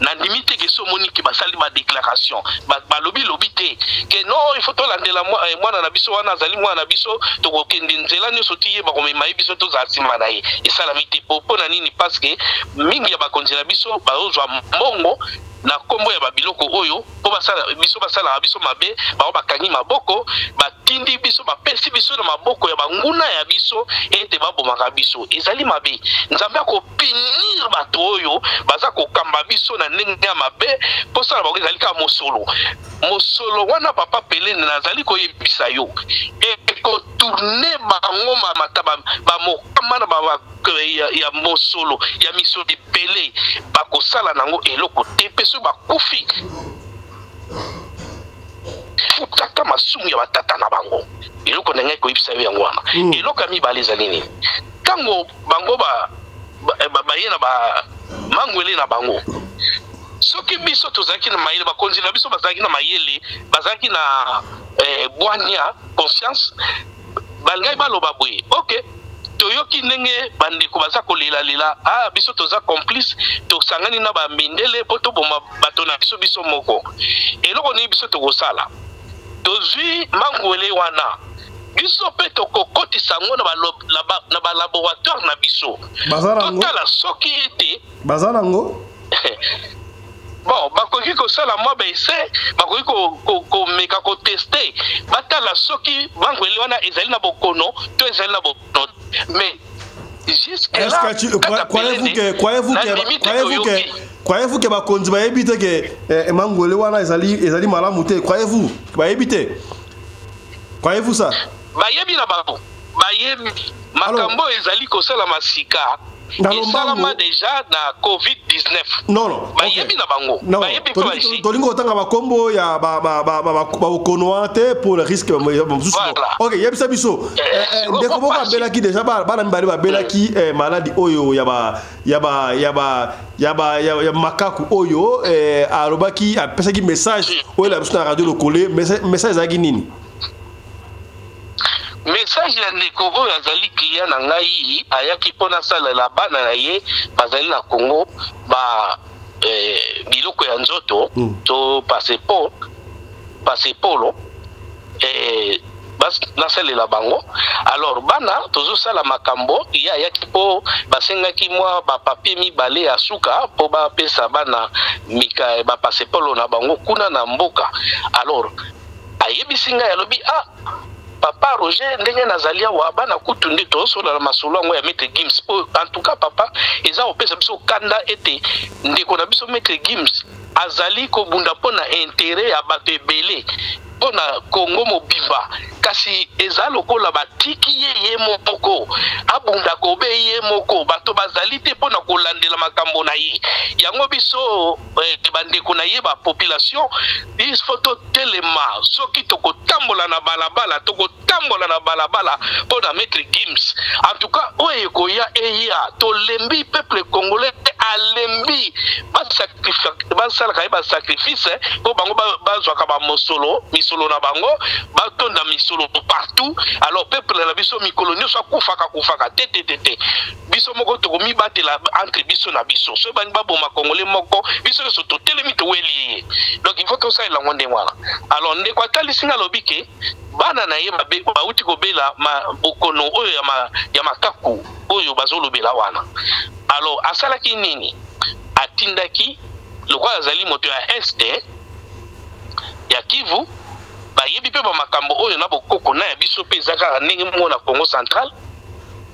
Speaker 9: na limite ke so moni ke basali ba déclaration balobi lobi te ke non il faut to landela mwana na biso wana azali mwana na biso toko kende nzela nyonso ti ye bakomema ye biso to za nsima na ye esalami te po na nini parce que mingi ya bakonzi na biso bazozwa mbongo na kombo ya babiloko oyo po basala biso mabe bao bakangi maboko batindi biso bapesi biso na maboko ya banguna ya biso ete babomaka biso ezali mabe nzambe akopinir bato oyo baza kokamba biso na ndenge ya mabe po sala bango ezali ka mosolo wana papa Pelende nazali koyebisa yo ekotourne bango mataba bamokamba na ya mosolo ya miso de pele bakosala nango eloko te peso bakufi futaka masumu ya batata na bango eloko ndenge koyebisa yo yango wana eloko ya mibale ezali nini ntango bango baye na bamangwele na bango soki biso tozalaki na mayele bakonzi na biso bazalaki na mayele bazalaki na bwania conscience bangai baloba boye ok toyoki ndenge bandeko baza kolela biso toza complice tosangani na bamindele po toboma bato na biso moko eloko nini biso tokosala tozwi mangwele wana biso pe tokokotisa yango na balaboratoire na biso totala soki ete
Speaker 1: baza nango
Speaker 9: bon bakoki kosala mwa baese bakoki komeka koteste batala soki mangwele wana ezali na bokono to ezali na bokono mais jusque-là
Speaker 1: croyez-vous que bakonzi bayebi te ke mangwele wana ezali malamu te croyez-vous bayebi te croyez-vous ça
Speaker 9: bayebi na bango bayebi makambo ezali kosala masika esalama déjà na COVID-19
Speaker 1: non
Speaker 9: bayebi na bango bayebi pe baisi
Speaker 1: tolingo otanga bakombo ya bakono wana te pour le risque ok yebisa biso ndeko moko abelaki déjà bana mibale babelaki maladi oyo ya makaku oyo alobaki apesaki message oyo la biso na radio lokole message ezalaki nini
Speaker 9: message ya ndeko oyo azali klia na ngai ayaki mpona salela bana na ye bazali na Congo biloko ya nzoto to pasepolo nasalela bango alors bana tozosala makambo ye ayaki mpo basengaki mwa bapapie mibale ya suka mpo bapesa bana bapasepolo na bango kuna na mboka alors ayebisi ngai alobi papa Roger ndenge nazali awa bana kutu nde tosola na masolo yango ya Maître Gims en tout cas papa eza opesa biso kanda ete ndeko na biso Maître Gims azali kobunda mpona intérêt ya bato ebele mpona Congo mobimba kasi eza lokola batiki ye moko abunda kobe ye moko bato bazali te mpona kolandela makambo na ye yango biso bandeko na ye population biso totelema soki tokotambola na balabala mpona maître Gims en tout cas oyo ekoya eya tolembi peuple congolais alembi basalaka ye basacrifice mpo bango bazwaka misolo na bango batonda misolo partout alors peuple na biso mikolo nyonso akufaka te biso moko tokomibatela entre biso na biso so bani baboma congolais moko biso nyonso totelemi toweli ye donc il faut tosalela ngo ndenge wana alors ndeko atalisinga alobi ke bana na ye bauti kobela bokono oyo ya makaku oyo bazolobela wana alors asalaki nini atindaki lokola azali moto ya este ya Kivu bayebi pe makambo oyo na bokoko na ya biso pe ezaka ndenge moko na Congo Central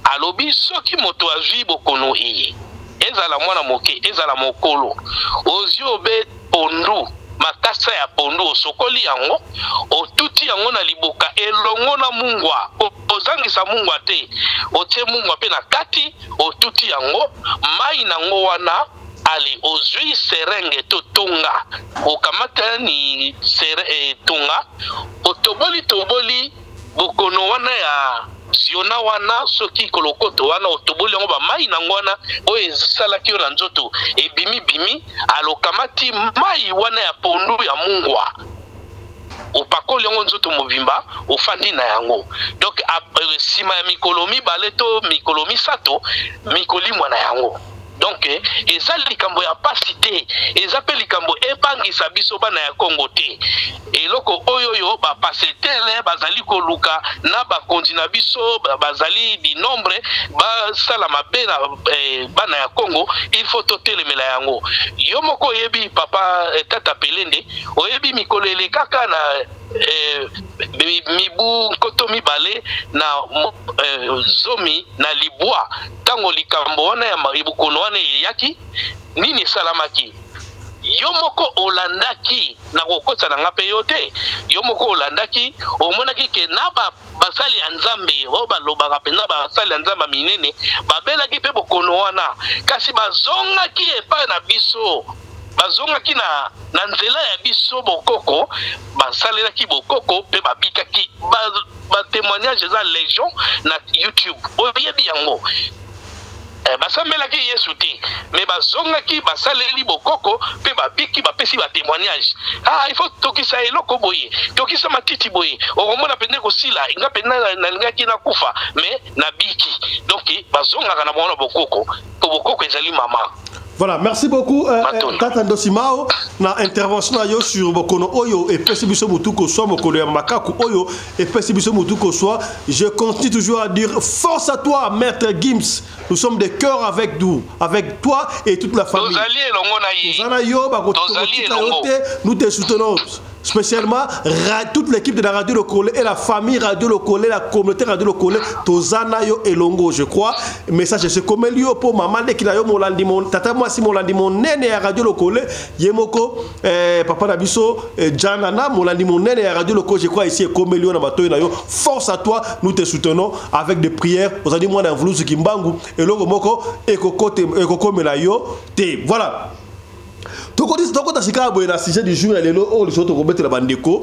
Speaker 9: alobi soki moto azwi bokono eye ezala mwana moke ezala mokolo ozio be pondu makasa ya pondu osokoli yango otuti yango na liboka elongo na mungwa ozangisa mungwa te otie mungwa pe na kati otuti yango mai nango wana ali ozwi serenge to tonga okamata ni tonga otoboli bokono wana ya ziona wana soki kolokoto wana otoboli yango bamai nango wana oyo esalaki yo na nzoto ebimi alokamati mai wana ya pondu ya mungwa opakoli yango nzoto mobimba ofandi na yango donc nsima ya mikolo mibale to mikolo misato mikolimwa na yango donc eza likambo ya pasi te eza pe likambo ebangisa biso bana ya Kongo te eloko oyo bapase tele bazali koluka na bakonzi na biso bazali di nombre basala mabe na bana ya Kongo il faut totelemela yango yo moko oyebi papa tata Pelende oyebi mikolo elekaka na mibu nkoto mibale na zomi na libwa tango likambo wana ya maribukono wana yaki nini salamaki yo moko olandaki na kokotsa na ngape yote yo moko olandaki omonaki ke na basali ya nzambe o balobaka pena basali ya nzamba minene babelaki pe bokono wana kasi bazongaki epai na biso bazongaki na nzela ya biso bokoko basalelaki bokoko pe babikaki témoignage eza légion na YouTube oyebi yango basambelaki Yesu te mais bazongaki basaleli bokoko pe babiki bapesi témoignage il faut tokisa eloko boye tokisa matiti boye okomona pende kosila nga penda nalingaki na kufa mais na biki donc bazongaka na bona bokoko po bokoko ezali mama.
Speaker 1: Voilà, merci beaucoup Tata Ndosimao na intervention na yo sur bokono oyo et pesi biso mutuko soit bokono ya makaku oyo et pesi biso mutuko soit je continue toujours à dire force à toi maître Gims, nous sommes de cœur avec toi et toute la famille. Nous te soutenons spécialement toute l'équipe de la radio Lokole et la famille radio Lokole, la communauté radio Lokole, Tozana yo elongo, je crois. Message c'est comme lui pour maman de qui yo molandi mon tata moi si molandi mon nene à radio Lokole, Yemoko papa Nabiso Janana molandi mon nene à radio Lokole, je crois ici comme lui na bato na yo. Force à toi, nous te soutenons avec des prières. Vous allez moi dans vouloir ce kimbangu et logo moko ekoko melayo te. Voilà. Toko tasika boye na sujet du jour lelo o liso to kometela bandeko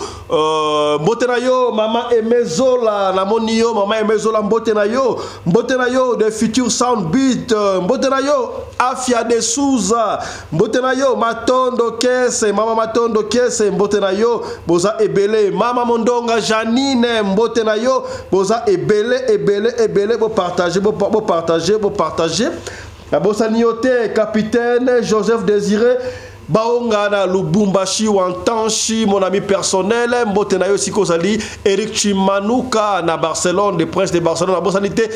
Speaker 1: mbote na yo mama Emezola na moni yo mama Emezola mbote na yo de future sound beat mbote na yo Afia de Souza mbote na yo Matondo Kese mama Matondo Kese mbote na yo boza ebele mama Mondonga Janine mbote na yo boza ebele bo partager la bossa nioté capitaine Joseph Désiré Baonga na Lubumbashi Wantanchi mon ami personnel Mbotenayo Sikozali Eric Chimanuka na Barcelone le prince de Barcelone la bossa nité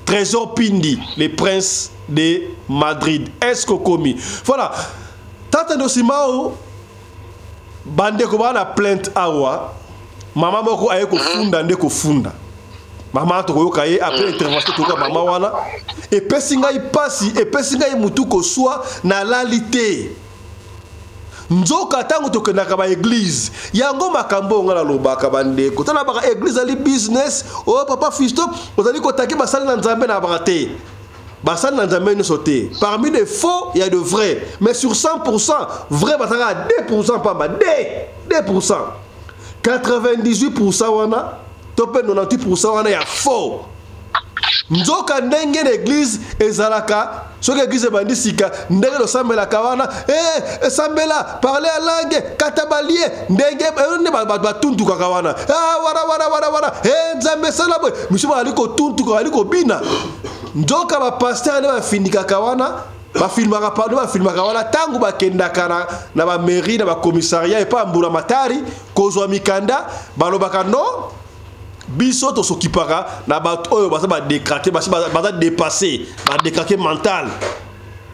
Speaker 1: Trésor Pindi les princes de Madrid Escocomi. Voilà Tata Ndosimao bande ko bana plainte awa mama moko ayeko funda ndeko funda mama tokoyoka ye après intervention toka mama wana et pesinga ipasi et pesinga mutuko soit na lalité nzoka tango tokendaka ba église yango makambo ngala lobaka bandeko tala baka église ali business oh papa Fisto ozali kotaki basali na nzambe na bakate basali na nzambe ne sauté parmi les faux il y a de vrais mais sur 100% vrai basaka 2% pamba 2% 98% wana topé 98% wana ya faux nzoka ndenge l'église ezalaka soki église bandi sika ndenge lo sambela kawana sambela parler à langue katabalie ndenge ne batuntu kawana wara nzambe sala boy misuma aliko tuntu aliko bina nzoka ba pasteur ne bafindika kawana bafilmaka wana tangu bakendaka na ba mairie na ba commissariat epa mbula matari kozwa mikanda balobaka no biso to s'occupera na bato oyo basa ba décraquer basa dépasser ba décraquer mental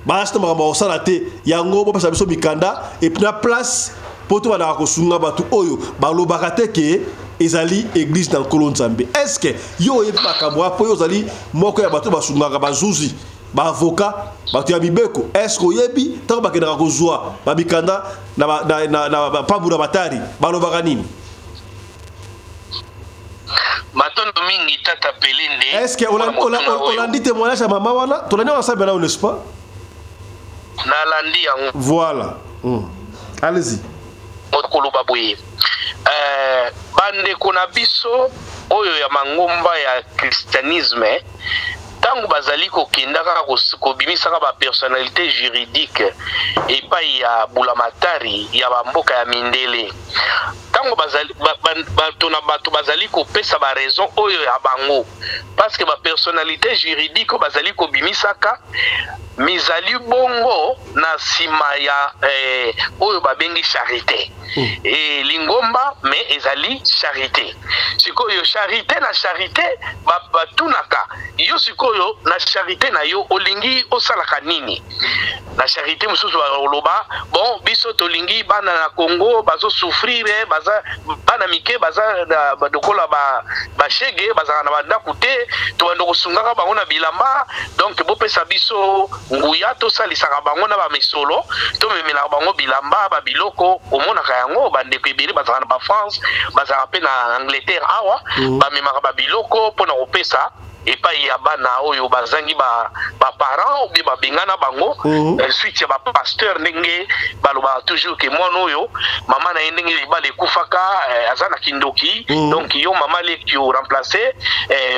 Speaker 1: basa ma osala te yango bo basa biso mikanda et puis na place poto bana ko sunga bato oyo balobaka te ke ezali église dans Kolonzambe est-ce que yo yepa kamwa po yo zali moko ya bato basunga bazuzi ba avocat bato ya bibeko est-ce que yebi tango bakendaka kozwa ba mikanda na pambula batari balobaka nini
Speaker 9: Matondo mingi tata pelende.
Speaker 1: Est-ce que on a dit témoignage à maman wana? Tu l'as dit ensemble là, n'est-ce pas?
Speaker 9: Na landi yango.
Speaker 1: Voilà. Allez-y.
Speaker 9: Mokolo baboye. Bande kona biso oyo ya mangomba ya christianisme tango bazali ko kendaka ko bimisaka ba personnalité juridique et pas ya bulamatari ya bamboka ya mindele tango bazali bato bazali ko pesa ba raison oyo ya bango parce que ba personnalité juridique bazali ko bimisaka mizali bongo na sima ya oyo babengi charité et lingomba mais ezali charité sikoyo charité na charité batunaka yo sikoyo na charité na yo olingi osalaka nini na charité mususu baloba bon biso tolingi bana na Congo bazo souffrir bana mike baza badokola ba shege baza na bandako te to bando kosungaka bango na bilamba donc bopesa biso nguya to salisaka bango na ba mesolo to memela bango bilamba ba biloko omonaka yango bande pebele baza na ba France baza pe na Angleterre awa ba memaka ba biloko pona kopesa et pas ya bana oyo bazangi ba parents ou ba bengana bango suite ya ba pasteur ndenge baloba toujours que moi oyo mama na ndenge libale kufaka azana kindoki donc yo mama le ki o remplacer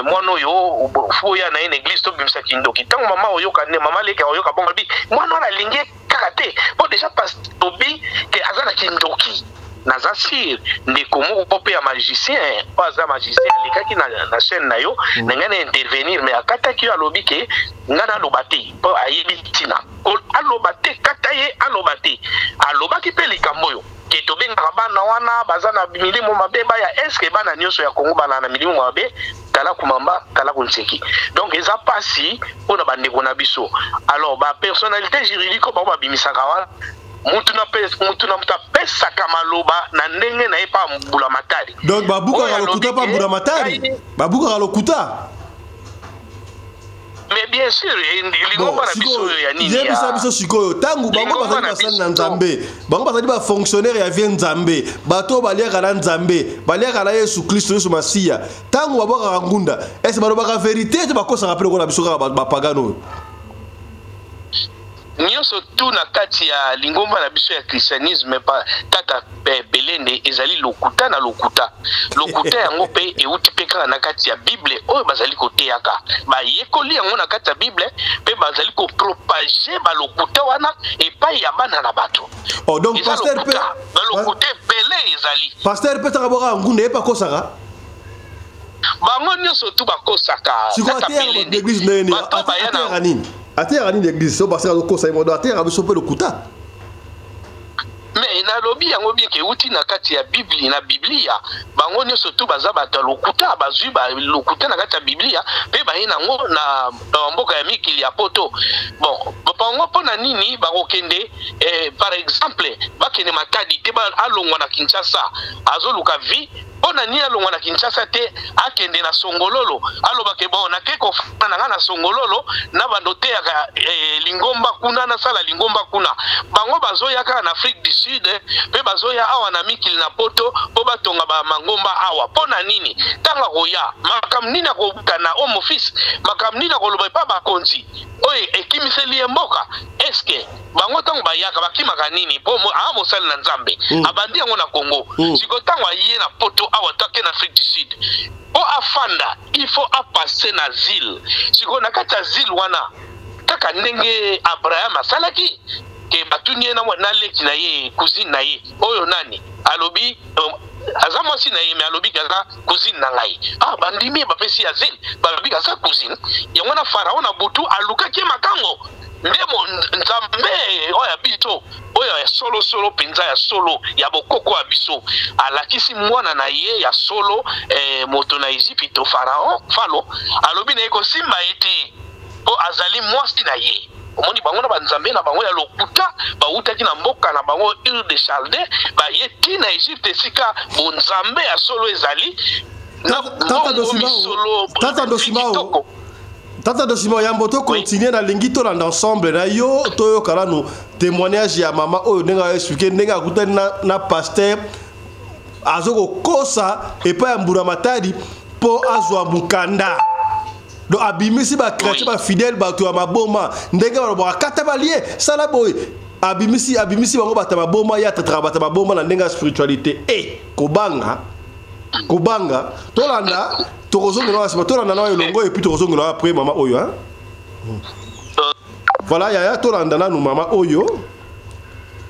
Speaker 9: moi oyo foya na une église to bimsa kindoki tant mama oyo kane mama le ka oyo ka bonga bi moi na linge kakate bon déjà pasteur bi que azana kindoki nazasir ndeko moko popé ya magicien pas za magicien likaki na chaîne na yo ngana intervenir mais akataki alobi ke ngana lobate po ayibi tina alobate kataye alobate alobaki pe likambo yo ke to benga bana wana bazana milimo mabeba ya est-ce que bana nyoso ya Kongo bana na milimo mabe kala kumamba kala kunseki donc eza pasi ona bandeko na biso alors ba personnalité juridique ba bimisaka wana mutu na pesa kamaloba na ndenge na epa mbula matari
Speaker 1: donc babuka kalokuta pa mbula matari babuka kalokuta
Speaker 9: mais bien sûr lingomba na biso ya nini ya
Speaker 1: biso sikoyo tangu bango bazali basali na nzambe bango bazali ba fonctionnaire ya vie nzambe bato baliaka na nzambe baliaka na Yesu Kristo Yesu Masia tangu baboka ngunda est-ce balobaka vérité te bakosa rappel ko na biso ka ba pagano
Speaker 9: nyonso tu na kati ya lingomba na biso ya christianisme pa tata belende ezali lokuta na lokuta yango pe euti pe kaka na kati ya bible oyo bazali koteaka bayekoli yango na kati ya bible pe bazali kopropager balokuta wana epai ya bana na bato
Speaker 1: donc pasteur pe
Speaker 9: balokuta ebele ezali
Speaker 1: pasteur pe takaboka ngunda epa kosaka
Speaker 9: bango nyonso tu bakosaka
Speaker 1: tata belende bato bayana nini atera ni l'église so parce que ça imodo atera biso pe lokuta
Speaker 9: mais na lobi yango bien ke uti na kati ya biblia na biblia bango nyonso tu baza bato lokuta bazui ba lokuta na kati ya biblia pe bayina ngo na mboka ya mikili ya poto bon bango pona nini bakokende par exemple bakene matadi te ba alongwa na Kinshasa azoluka vi pona ni alongwa na Kinshasa te akende na Songololo aloba ke bon nakeko fana na Songololo na bandote ya lingomba kuna na sala lingomba kuna bango bazoya ka na Afrique du Sud pe bazoya awa na mikili na poto po batonga ba mangomba awa pona nini tanga koya makam nini ko kana home office makam nini ko loba pa ba konzi oye ekimiseli mboka eske bango tango bayaka bakimaka nini po amo sala na Nzambe abandi yango na Congo siko tango aye na poto awa take na Afrique du Sud po afanda il faut passer na zile siko na kata zile wana kaka ndenge Abraham asalaki ke batunie na leki na ye cousine na ye oyo nani alobi azama si na ye me alobi kaza cousine na ngai bandimi bapesi azile balobi kaza cousine yango na Farao na butu aluka ke makango ndemo Nzambe oya bito oya ya solo penza ya solo ya bokoko ya biso alakisi mwana na ye ya solo moto na Egypte Farao falo alobi na eko simba ete po azali mwasi na ye omoni bango na banzambe na bango ya lokuta bautaki na mboka na bango Ur de Chalde ba yeti na Egypte sika bonzambe ya solo ezali na
Speaker 1: Tata Dosima yambo to continuer na lingi to na ensemble na yo to yo kala no témoignage ya mama oyo nenga expliquer nenga kuta na pasteur azoko kosa epa ya mbura matadi po azwa mukanda do abimisi ba chrétien ba fidèle ba to maboma ndenge ba kata balie sala boy abimisi bango bata maboma ya tatra bata maboma na ndenga spiritualité kobanga tolanda tokozongo na wasi tolanda na elongo et puis tokozongo na après mama oyo hein voilà ya tolanda na mama oyo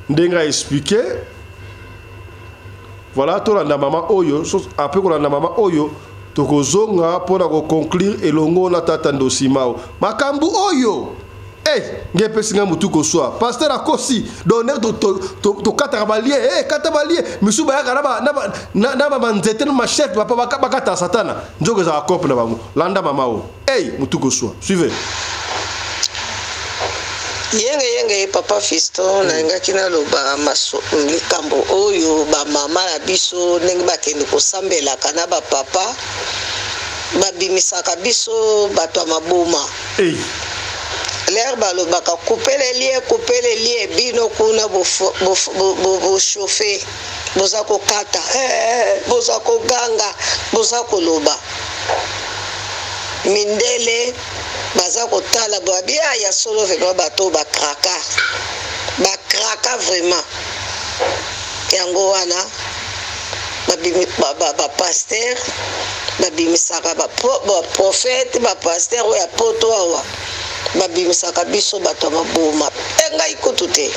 Speaker 1: ndenga expliquer voilà tolanda mama oyo après kolanda mama oyo tokozonga pona ko conclure elongo na Tata Ndosimao makambu oyo ngepesinga mutu ko soa pasteur akosi donner to katabalier katabalier misuba ya na ba nzete na machette papa bakata satana njogo za couple na bango landa mama o mutu ko soa suivez
Speaker 2: yenge papa Fisto na ngaki na loba maso likambo oyo ba mama na biso ndenge bakende ko sambela kana ba papa babimisaka biso bato maboma l'air balobaka couper les liens bino kuna bo chauffer boza ko kata boza ko ganga boza ko loba mindele baza ko tala babia ya solo vraiment bato ba kraka vraiment yango wana ba pasteur babimisaka ba prophète ba pasteur ya poto awa babimisaka biso bato maboma ngai kutu te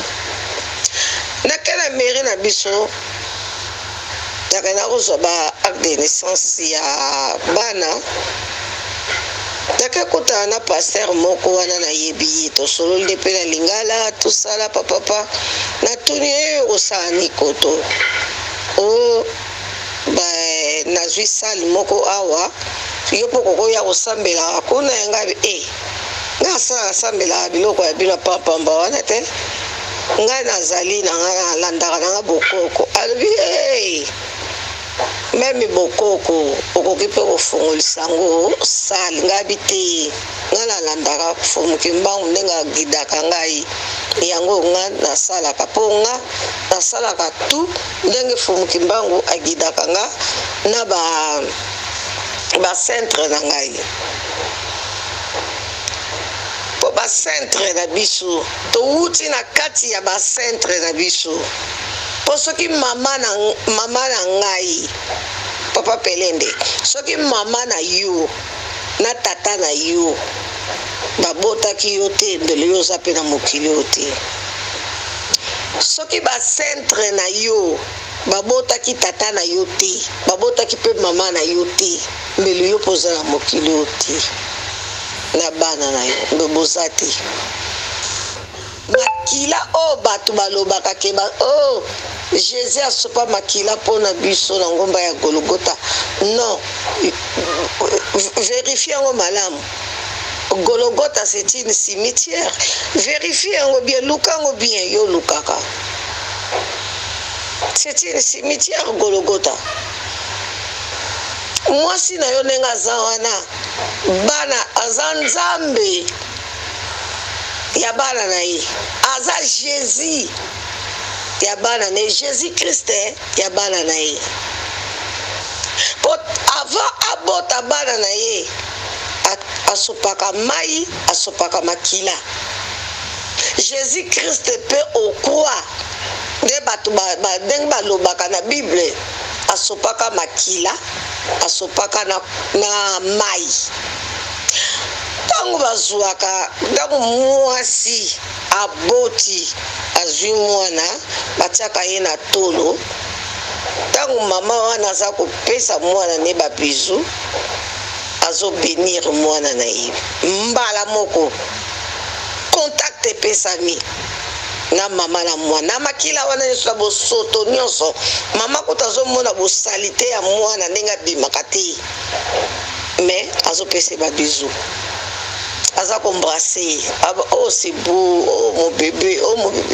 Speaker 2: nakena mairie na biso nakena kozwa ba acte de naissance ya bana nakekutana na pasteur moko wana nayebi ye tosololi mpe na lingala tosala papapa natuni ye osala nikoto o nazwi sali moko awa yo mpo kokoya kosambela kuna yangabi nga sambela biloko ya bino pampamba wana te nga nazali na nga landaka na nga bokoko alobi meme bokoko okoki mpe kofungolisa yango sali ngabi te nga nalandaka fumuki mbangu ndenge agidaka ngai yango nga nasalaka mpo nga nasalaka tu ndenge fumuki mbangu agidaka nga na bacentre na ngai po bacentre na biso touti na kati ya bacentre na biso po soki mama na ngai papa Pelende soki mama na yo na tata na yo babotaki yo te mbele yo oza mpe na mokili yo te soki bacentre na yo babotaki tata na yo te babotaki mpe mama na yo te mbele yo mpo oza na mokili yo te na bana na yo mbe boza te makila o bato balobaka ke Jésus asopa makila mpona biso na ngomba ya Golgotha non vérifie yango malamu Golgotha c'est une cimetière vérifie yango bien luka yango bien yo lukaka c'est une cimetière Golgotha mwasi na yo ndenge aza wana bana aza nzambe ya bana na ye aza Jésus ya bana na ye Jésus Christ ya bana na ye avant abota bana na ye asopaka mai asopaka makila Jésus Christ pe okwa de batu ndenge balobaka na Bible asopaka makila asopaka na mai tango bazwaka ntango mwasi aboti azwi mwana batiaka ye na tolo ntango mama wana aza kopesa mwana ne babizu azobenir mwana na ye mbala moko contact epesami na mama na mwana na makila wana nyonso ya bosoto nyonso mama kuta azomona bosalite ya mwana ndenge abimaka te mais azopesa babizu aza kombrase oh c'est beau oh mon bébé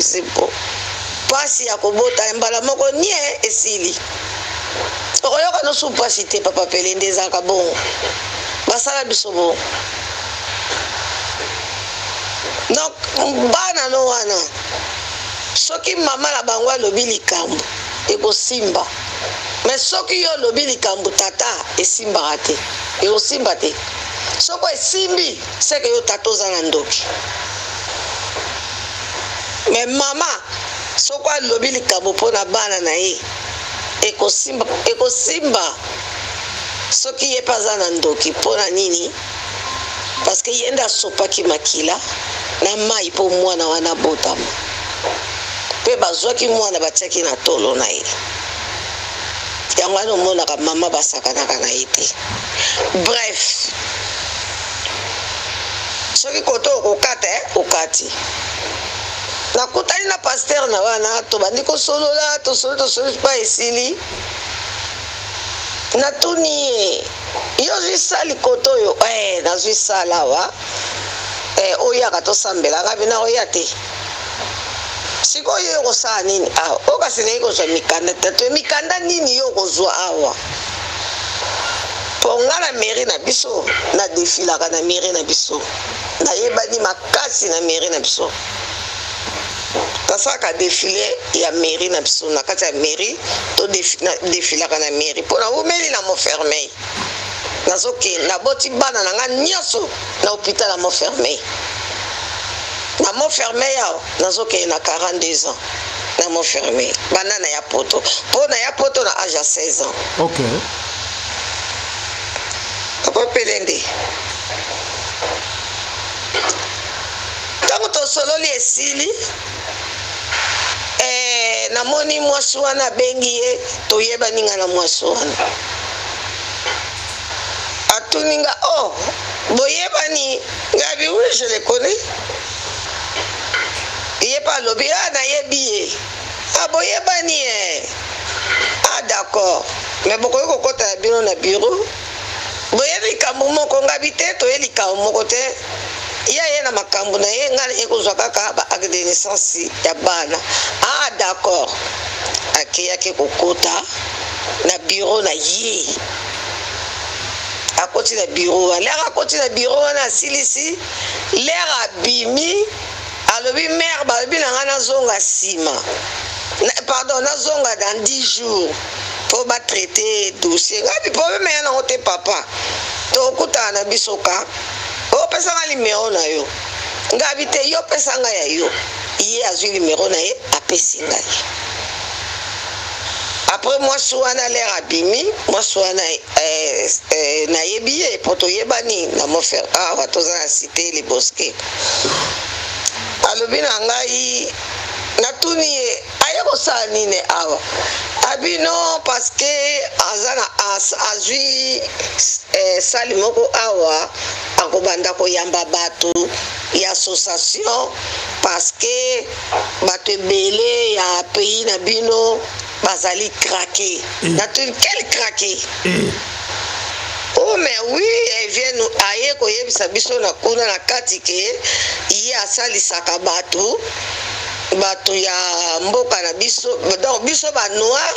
Speaker 2: c'est beau pasi ya kobota mbala moko nie esili okoyoka nosu pasi te papa pele nde ezalaka bongo basala biso bongo donc bana no wana soki mama na bango alobi likambo ekosimba mais soki yo olobi likambo tata esimbaka te ekosimba te soko esimbi seke yo tata oza na ndoki mais mama soko alobi likambo mpona bana na ye ekosimba soki ye mpe aza na ndoki mpona nini parce que ye nde asopaki makila na mai mpo mwana wana botama mpe bazwaki mwana batiaki na tolo na ye yango wana omonaka mama basakanaka na ye te bref soki koto okokata okati nakutani na paster na wana tobandi kosolola tosoli pa esili natuni ye yo zwi sali koto oyo nazwi sala awa oyaka tosambelanga bina oya te sikoyo yo kosala nini awa okasi naye kozwa mikanda te mikanda nini yo kozwa awa mpo nga na mairie na biso nadefilaka na mairie na biso nayebani makasi na mairie na biso tasalaka defile ya mairie na biso na kati ya mairie todefilaka na mairie mpo naumeli na Montfermeil nazokende naboti bana na nga nyonso na hôpital ya Montfermeil na Montfermeil awa nazokende na 42 ans na Montfermeil bana na ya poto mpo na ya poto na age ya 16 ans.
Speaker 1: Ok.
Speaker 2: Papa Pelende ntango tosololi esili namoni mwasi wana abengi ye toyebani nga na mwasi wana atuninga oh boyebani ngabi oui je le connais ye pa lobi nayebi ye boyebani d'accord mais bokoki kokota na bino na bureau boyebi likambo moko ngabi te toye likambo moko te ye na makambo na ye nga ekozwa kaka ba acte de naissance ya bana d'accord akeyaki kokota na bureau na ye akoti na bureau wana lere akoti na bureau wana asilisi lere abimi alobi mare balobi na nga nazonga nsima pardon nazonga dans 10 jours mpo batraite dossier ngabi probleme ya nango te papa tokutana na biso kaka opesanga limero na yo ngabi te yo pesanga ya yo ye azwi limero na ye apesi ngai après mwasi wana lere abimi mwasi wana nayebi ye po toyebani na mofer awa toza na cité le bosquet alobi na ngai natuni ye aye kosala nini awa abino parce que azwi sali moko awa akobanda koyamba bato ya association parce que bato ebele ya pays na bino bazali craqué natuni quel craqué oh mais oui vient aye koyebisa biso na kuna na kati ke ye asalisaka bato ya mboka na biso donc biso ba noir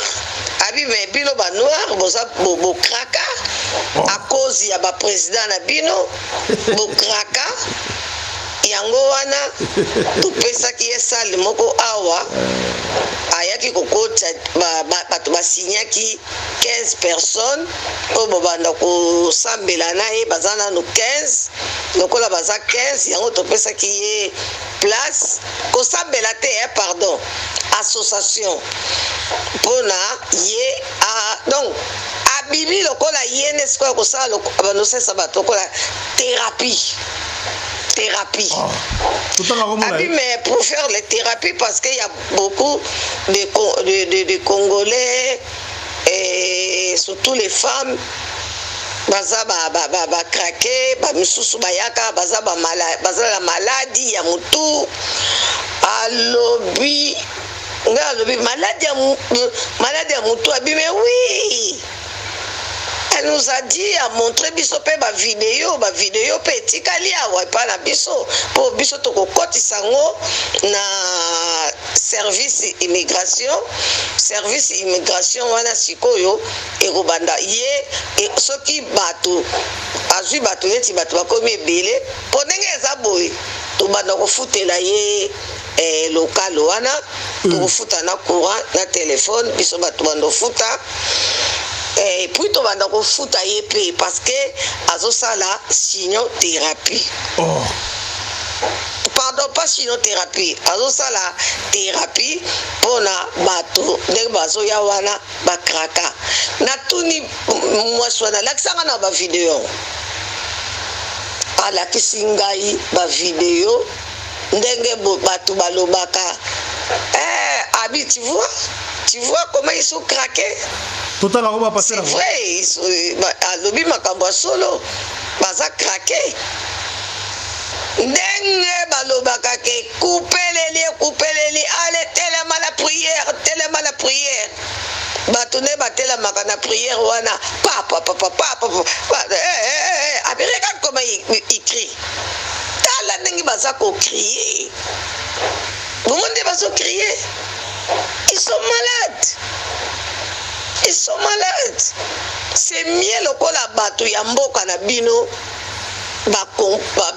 Speaker 2: abi mais bino ba noir boza bo kraka à cause ya ba président na bino bokraka yango wana topesaki ye sale moko awa ayaki kokota bato basinyaki 15 personnes oyo bobanda kosambela na ye baza nano 15 lokola baza 15 yango topesaki ye place kosambela te pardon association mpona ye donc abimi lokola ye nde sikoyo kosala banosesa bato lokola thérapie. Mais pour faire les thérapies, parce qu'il y a beaucoup de Congolais et surtout les femmes, baza ba craqué, ba misusu bayaka, baza la maladie ya mutu, alobi maladie ya mutu abime oui. Elle nous a dit à montrer biso pe ba vidéo pe tikali awa pa na biso pour biso to kokoti sango na service immigration wana sikoyo e kobanda ye e soki bato azui bato neti bato bakomi ebele po ndenge eza boye to banda kofutela ye local wana to kofuta na courant na téléphone biso bato bando futa. Et puis tu vas donc foutre à parce que azosala chimiothérapie. Oh. Pardon, pas chimiothérapie. Azosala thérapie pour na bato de bazo ya wana bakraka. Na tuni moi swana laksanga na ba vidéo. Ala kisingai ba vidéo ndenge bato balobaka. Abi tu vois comment ils sont craqués.
Speaker 1: Total on va passer là.
Speaker 2: C'est vrai, alobi makambo solo baza craqué. Ndenge balobaka ke coupez-les, allez tellement la prière. Batone batela makana prière wana papa. Regarde comment il crie. Tala ndenge baza ko crier. Vous monde baza crier. Ils sont malades. C'est mieux lokola bato ya mboka na bino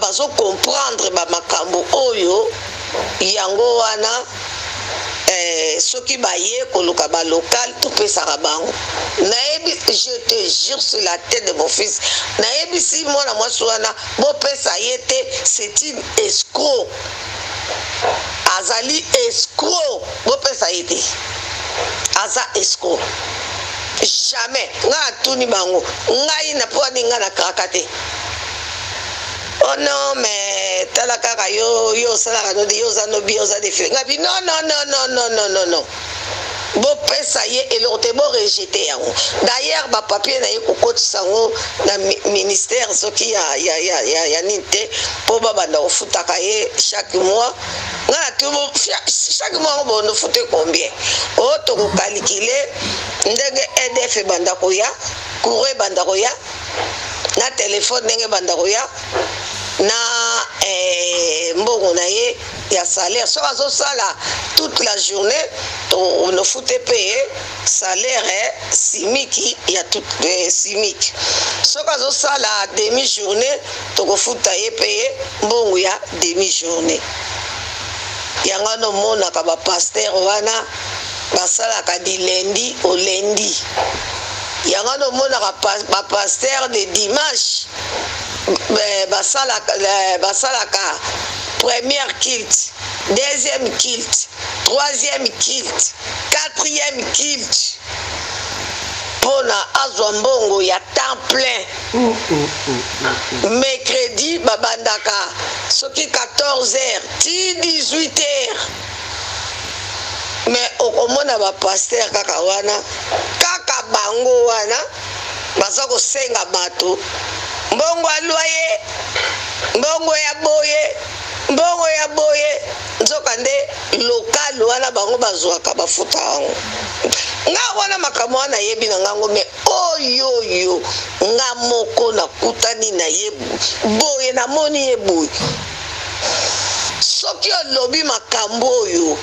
Speaker 2: bazo comprendre ba makambo oyo yango wana soki baye koluka ba local to pesa bango. Naebi je te jure sur la tête de mon fils. Naebi si mwana mwasi wana bo pesa yete c'est une escroc. Azali escroc bo pesa yete. Aza escroc. Jamais nga tuni bango ngai na po ninga na krakate. Oh non mais talaka yo sala no yo za no bio za defi ngabi non bo pesa ye elote bo rejeter yango. D'ailleurs ba papier na ye kokoti sango na ministère soki ya ninte po baba na ofutaka ye chaque mois nga tu chaque mois bo no fute combien o to ko calculer ndenge EDF banda ko ya courrier banda ko ya na téléphone ndenge banda ko ya na mbongo na ye ya salaire so azo sala toute la journée on ne foutait payer salaire simiki ya tout simiki so azo sala demi journée to ko futa ye payer mbongo ya demi journée yanga no mona ka ba pasteur wana basala ka di lundi au lundi yanga no mona ka pasteur de dimanche basalaka première kilt, deuxième kilt, troisième kilt, quatrième kilt pona azwa mbongo ya temps plein. Mercredi babandaka soki 14h ti 18h. Mais okomona ba pasteur kaka wana kaka bango wana baza ko senga bato mbongo alwaye mbongo ya boye nzoka nde local wana bango bazwaka bafuta yango nga wana makambo wana yebi na ngango me oyo nga moko na kutani na ye boye na moni ye boye soki olobi makambo oyo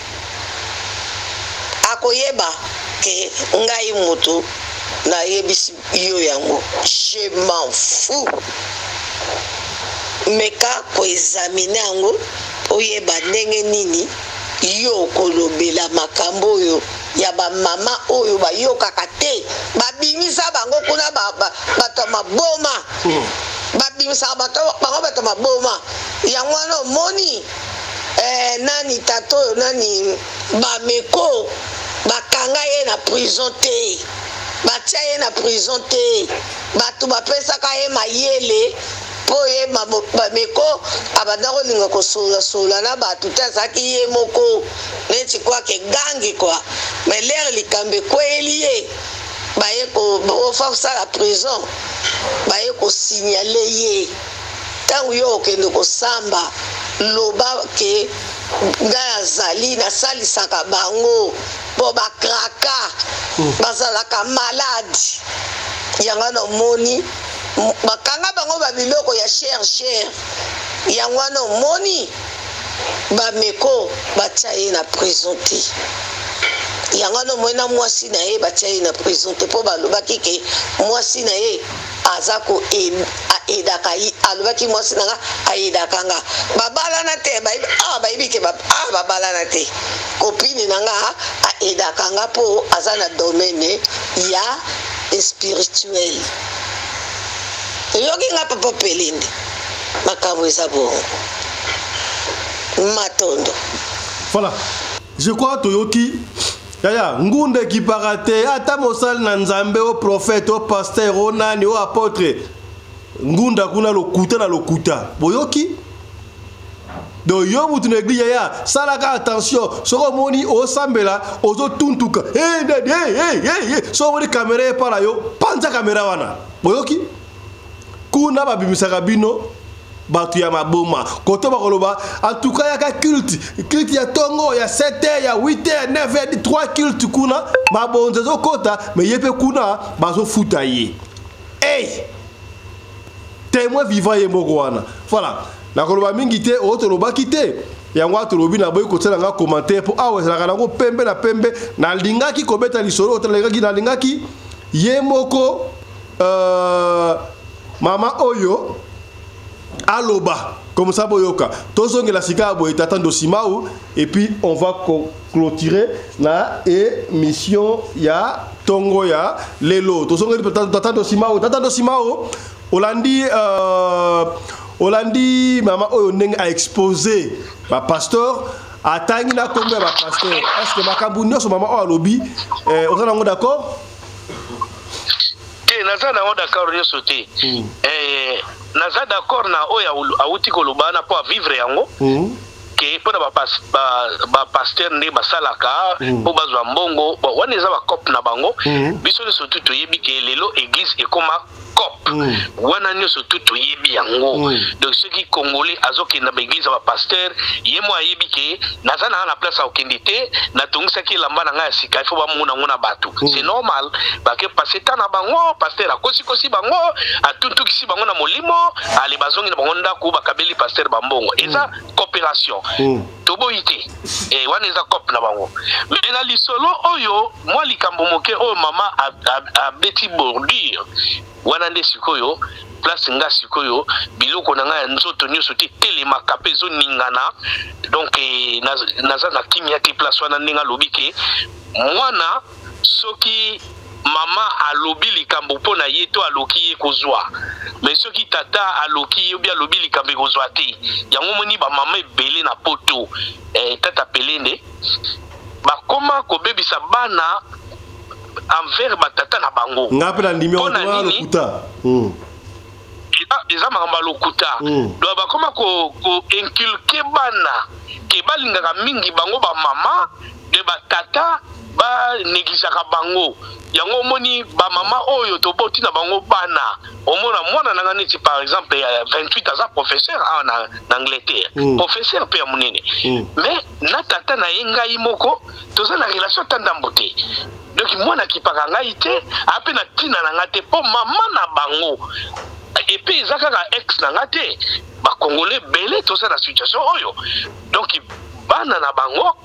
Speaker 2: akoyeba ke ngai moto na yebisi yo yango je m'en fous meka ko examiner yango oyeba ndenge nini yo kolobela makambo yo ya ba mama oyo ba yo kakate babimisa bango kuna bato maboma babimisa bato maboma yango wana moni nani tato nani bameko bakanga ye na prison te batia ye na prison te bato bapesaka ye mayele po ye bameko abanda kolinga kosola na bato te azalaki ye moko neti kwake gangi kwa mais lere likambo ekweli ye baye kosala prison baye kosignale ye ntango yo okende kosamba loba ke ngai azali nasalisaka bango mpo bakraka bazalaka malade yango na omoni bakanga bango babiloko ya cher yango wana omoni bameko batia ye na prison te yango wana omoni na mwasi na ye batia ye na prison te mpo balobaki ke mwasi na ye aza ko aedaka ye alobaki mwasi na nga aedaka nga babalana te bayebi ke babalana te kopine na nga aedaka nga mpo aza na domaine ya spirituel yoki nga papa pelinde makambo eza bongo matondo
Speaker 1: voilà je crois toyoki yaya ngunde kipaka te ata mosali na nzambe o prophète o pasteur o nani o apôtre ngunda kuna lokuta na lokuta boyoki do yo mutu na église yaya salaka attention soko moni o sambela ozo tuntuka so moni caméra para yo panza caméra wana boyoki kuna babimisaka bino batu ya maboma koto bakoloba en tout cas yaka culte ya tongo ya 7h ya 8h 9h 3 culte kuna mabonze zo kota mais yepe kuna bazo futa ye hey témoin vivant ye moko wana voilà na koloba mingi te o to loba kite yango atolobi na boy ko tsela nga commentaire po awe zala kanango pembe na pembe na lingaki kobeta lisolo o lingaki na lingaki ye moko mama oyo aloba comme ça boyoka tozonge la sika boy tatando simao et puis on va clôturer la émission ya tongo ya lelo tozonge tatando simao Olandi mama oyo ndenge a exposé ba pasteur atangi na kombe ba pasteur est-ce que makambu nyoso mama oyo alobi on est d'accord
Speaker 9: naza nango d'accord nyonso te naza d'accord na oyo awuti koloba na po avivre yango ke mpona bapasteur nde basalaka mpo bazwa mbongo wana eza bacope na bango biso nyonso tu toyebi ke lelo église ekoma COP wana nyonso tu toyebi yango donc soki congolais azokenda baeglise ya bapasteur ye mo ayebi ke naza na place akokende te natongisaki elamba na ngai ya sika ifo bamona ngo na bato c'est normal bake pase ta na bango pasteur akosikosi bango atuntukisi bango na molimo ale bazongi na bango ndako bakabeli pasteur bambongo eza coopération toboyi te wana eza COP na bango mais na lisolo oyo mwa likambo moke oyo mama abeti bordure wana nde sikoyo place nga sikoyo biloko na nga nzoto nyonso te telemaka mpe ezoningana donc naza na kimia te place wana ndenge alobi ke mwana soki mama alobi likambo mpo na ye to aloki ye kozwa mais soki tata aloki ye obi alobi likambo ekozwa te yango moni bamama ebele na poto tata pelende bakoma kobebisa bana envers batata na bango
Speaker 1: ngapela ndimio na lokuta
Speaker 9: eza makambo lokuta do bakoma ko inculquer bana ke balingaka mingi bango ba mama de batata ba neglisaka bango yango moni ba mama oyo to boti na bango bana omona mwana nanga neti par exemple 28 aza professeur en Angleterre professeur pe munene mais na tata na yengai moko toza na relation tandambo te donc mwana kipaka ngai te ape na tina na ngate po mama na bango et puis eza kaka ex na ngate ba congolais belé toza na situation oyo donc bana na bango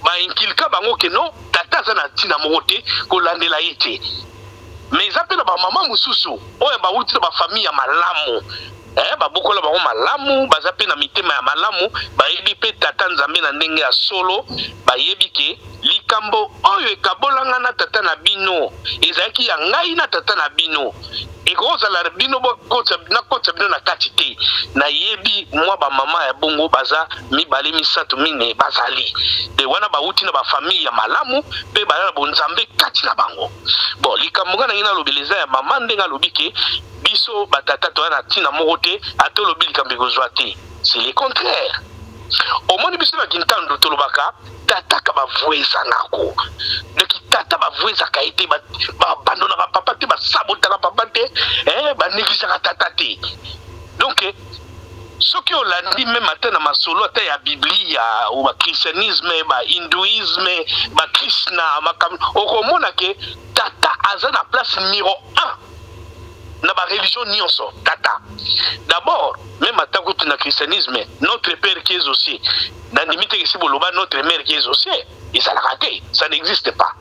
Speaker 9: ba inkilka bango ke non tata za na tina moko te ko landela yete mais eza mpe na bamama mosusu oyo bawuti na bafamille ya malamu babokola bango malamu baza mpe na mitema ya malamu bayebi mpe tata nzambe na ndenge ya solo bayebi ke likambo oyo ekabolanga na tata na bino ezalaki ya ngai na tata na bino ekozala bino nakota bino na kati te nayebi mwa bamama ya bongo baza mibale misato mine bazali de wana bauti na bafamille ya malamu mpe bala na bonzambe kati na bango bon likambo nga na ngai nalobeleza ya mama ndenge alobi ke biso batata toya na ntina moko te ate olobi likambo ekozwa te c'est le contraire omoni biso na kintando tolobaka tataka bavwezanako doki tata bavwezaka ye te babandonaka papa te basabotaka papa te banegisaka tata te donc soki olandi meme ate na masolo ate ya biblia o bakristianisme bahindouisme bakrishna okomona ke tata aza na place numéro 1 na ba religion nyonso tata d'abord même atango tu na christianisme notre père qui est aussi na limite que si boloba notre mère qui est aussi et ça l'a raté ça n'existe pas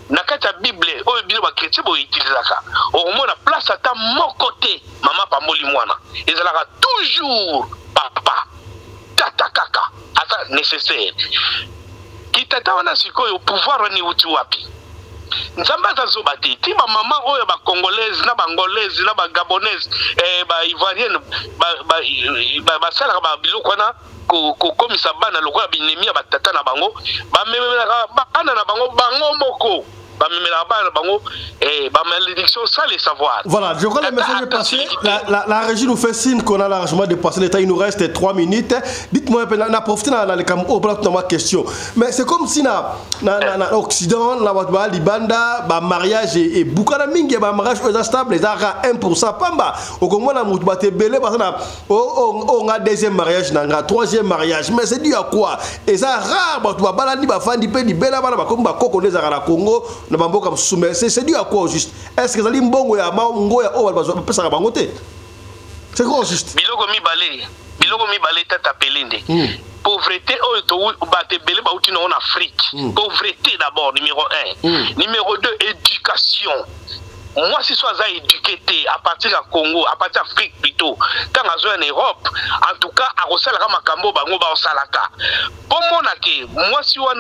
Speaker 9: na kata bible o bino ba chrétien bo utilisaka au moins la place ata mon côté maman pamboli mwana et ça l'a toujours papa tata kaka ata nécessaire ki tata wana sikoyo pouvoir ni uti wapi nzamba azoba te ti bamama oyo bacongolaise na bangolaise na bagabonnaise baivoirienne basalaka babiloko wana kokomisa bana lokola binemi ya batata na bango bamemelaka bana na bango moko bamemelaka bana na bango bamalédiction sans les savoir.
Speaker 1: Voilà, je crois que le message est passé. La régie nous fait signe qu'on a largement dépassé le temps. Il nous reste 3 minutes. Dites-moi, on a profité de ma question. Mais c'est comme si dans l'Occident, dans Libanda, le mariage est beaucoup de mingi, le mariage est stable, les arts 1%. Pamba, au Congo, on a deuxième mariage, on a troisième mariage. Mais c'est dû à quoi? Et ça rare, c'est dû à quoi juste? Est-ce que ça dit mbongo ya mango ya owa bazo pesa ka bango te? C'est quoi juste?
Speaker 9: Biloko mi balé tata pelende. Pauvreté oyo to baté belé ba uti en Afrique. Pauvreté d'abord numéro 1. Numéro 2 éducation. Moi, si je suis éduqué à partir du Congo, à partir de l'Afrique plutôt, quand je suis en Europe, en tout cas, à Rosalaka Makambo, Bango Baosalaka. Pour moi, moi, si on a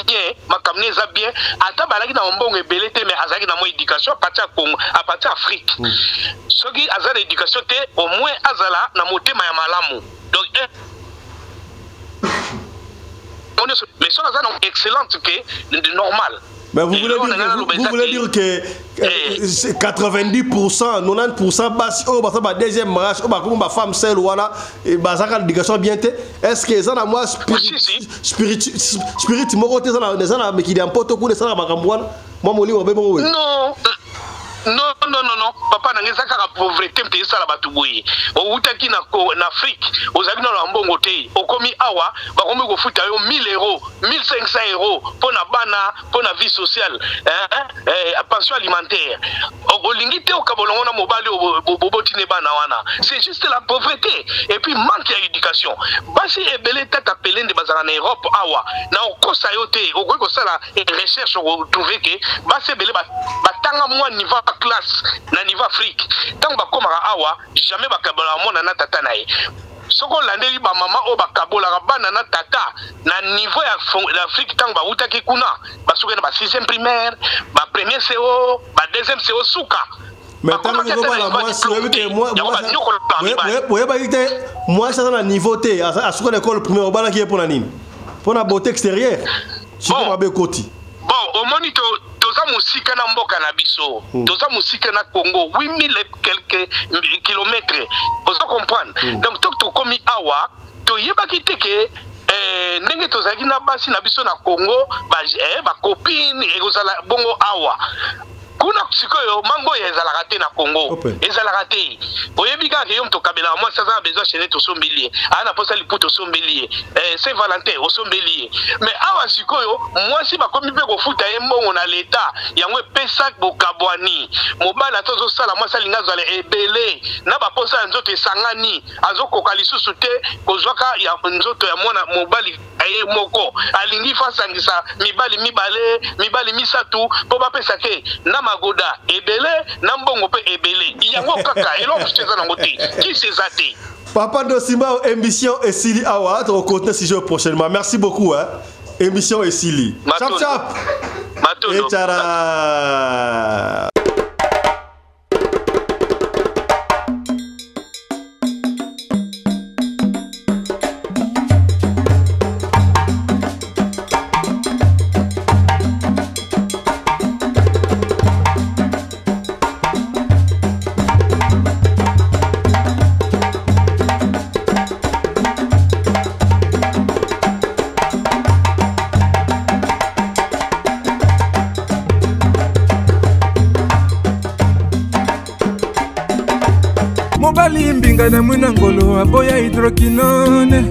Speaker 9: bien, Makamne a bien, à Tabalaki dans un bon ébélé, mais à Zaki dans mon éducation, à partir de Congo, à partir d'Afrique. Ce qui a l'éducation, au moins, Azala, dans mon thème, Malamu. Donc, mais ça, c'est excellent, c'est normal.
Speaker 1: Mais vous voulez dire que 90%, 90% bas au deuxième mariage, au femme seule ou là, et bazaka l'éducation bien té. Est-ce que ça na moi spirit moroté ça na mais qui est en poto pour ça na bakambwana. Moi moli wa bebo. Non. Papa n'a pas de pauvreté, mais ça la batouille. Au Outaki na Afrique, aux amis dans l'ambongo té, au commis awa, bah comme go fout 1000 €, 1500 € pour la bana, pour la vie sociale, pension alimentaire. Au lingité au kabolongo na mobali au bobotine bana wana. C'est juste la pauvreté et puis manque d'éducation. Basi ebele tata pelende de bazana en Europe awa. Na au kosa yote, au ko sala recherche au trouver que basi ebele batanga moi niveau classe na niveau Afrique tant bakoma awa jamais bakabola mona na tata nae soko landeli ba mama o bakabola bana na tata na niveau ya Afrique tant ba utaki kuna basuka na ba 6e primaire ba premier CO ba 2e CO suka mais tant que moi ça na niveau T à suka l'école primaire bana qui est pour la nini pour la beauté extérieure si on va be koti
Speaker 9: bon au monito toza musika na mboka na biso toza musika na Congo 8000 et quelques kilomètres vous comprendre donc to komi awa to yeba kiteke ndenge tozaki na basi na biso na Congo ba copine ekozala bongo awa kuna sikoyo mango ezalaka te na Congo ezalaka te oyebika ke yom to kabela moi ça a besoin chez to sombelier ana posa liputo sombelier Saint Valentin au sombelier mais awa sikoyo moi si ba komi pe ko futa embongo na leta yango pesa bokabwani mobala tozo sala moi salinga zale ebele na ba posa nzoto esangani azoko lisusu te kozwaka ya nzoto ya mwana mobali aye moko alingi fasangisa mibali misatu po ba pesa ke na magoda ebele na mbongo pe ebele yango kaka eloko cheza na ngote qui sezate
Speaker 1: Papa Dosimba émission Esili Awa on continue ce jour prochainement merci beaucoup hein émission Esili chap chap
Speaker 9: Matodo
Speaker 1: et tara
Speaker 6: mobali mbinga na mwina ngolo aboya hydroquinone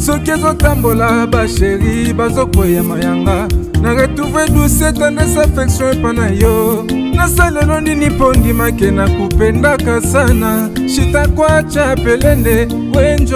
Speaker 6: soki ezotambola basheri bazokwea mayanga na retrouve douce tendresse affection epa na yo nasalelo nini mpo ndimake na kupendaka sana shitakwacha pelende wenjo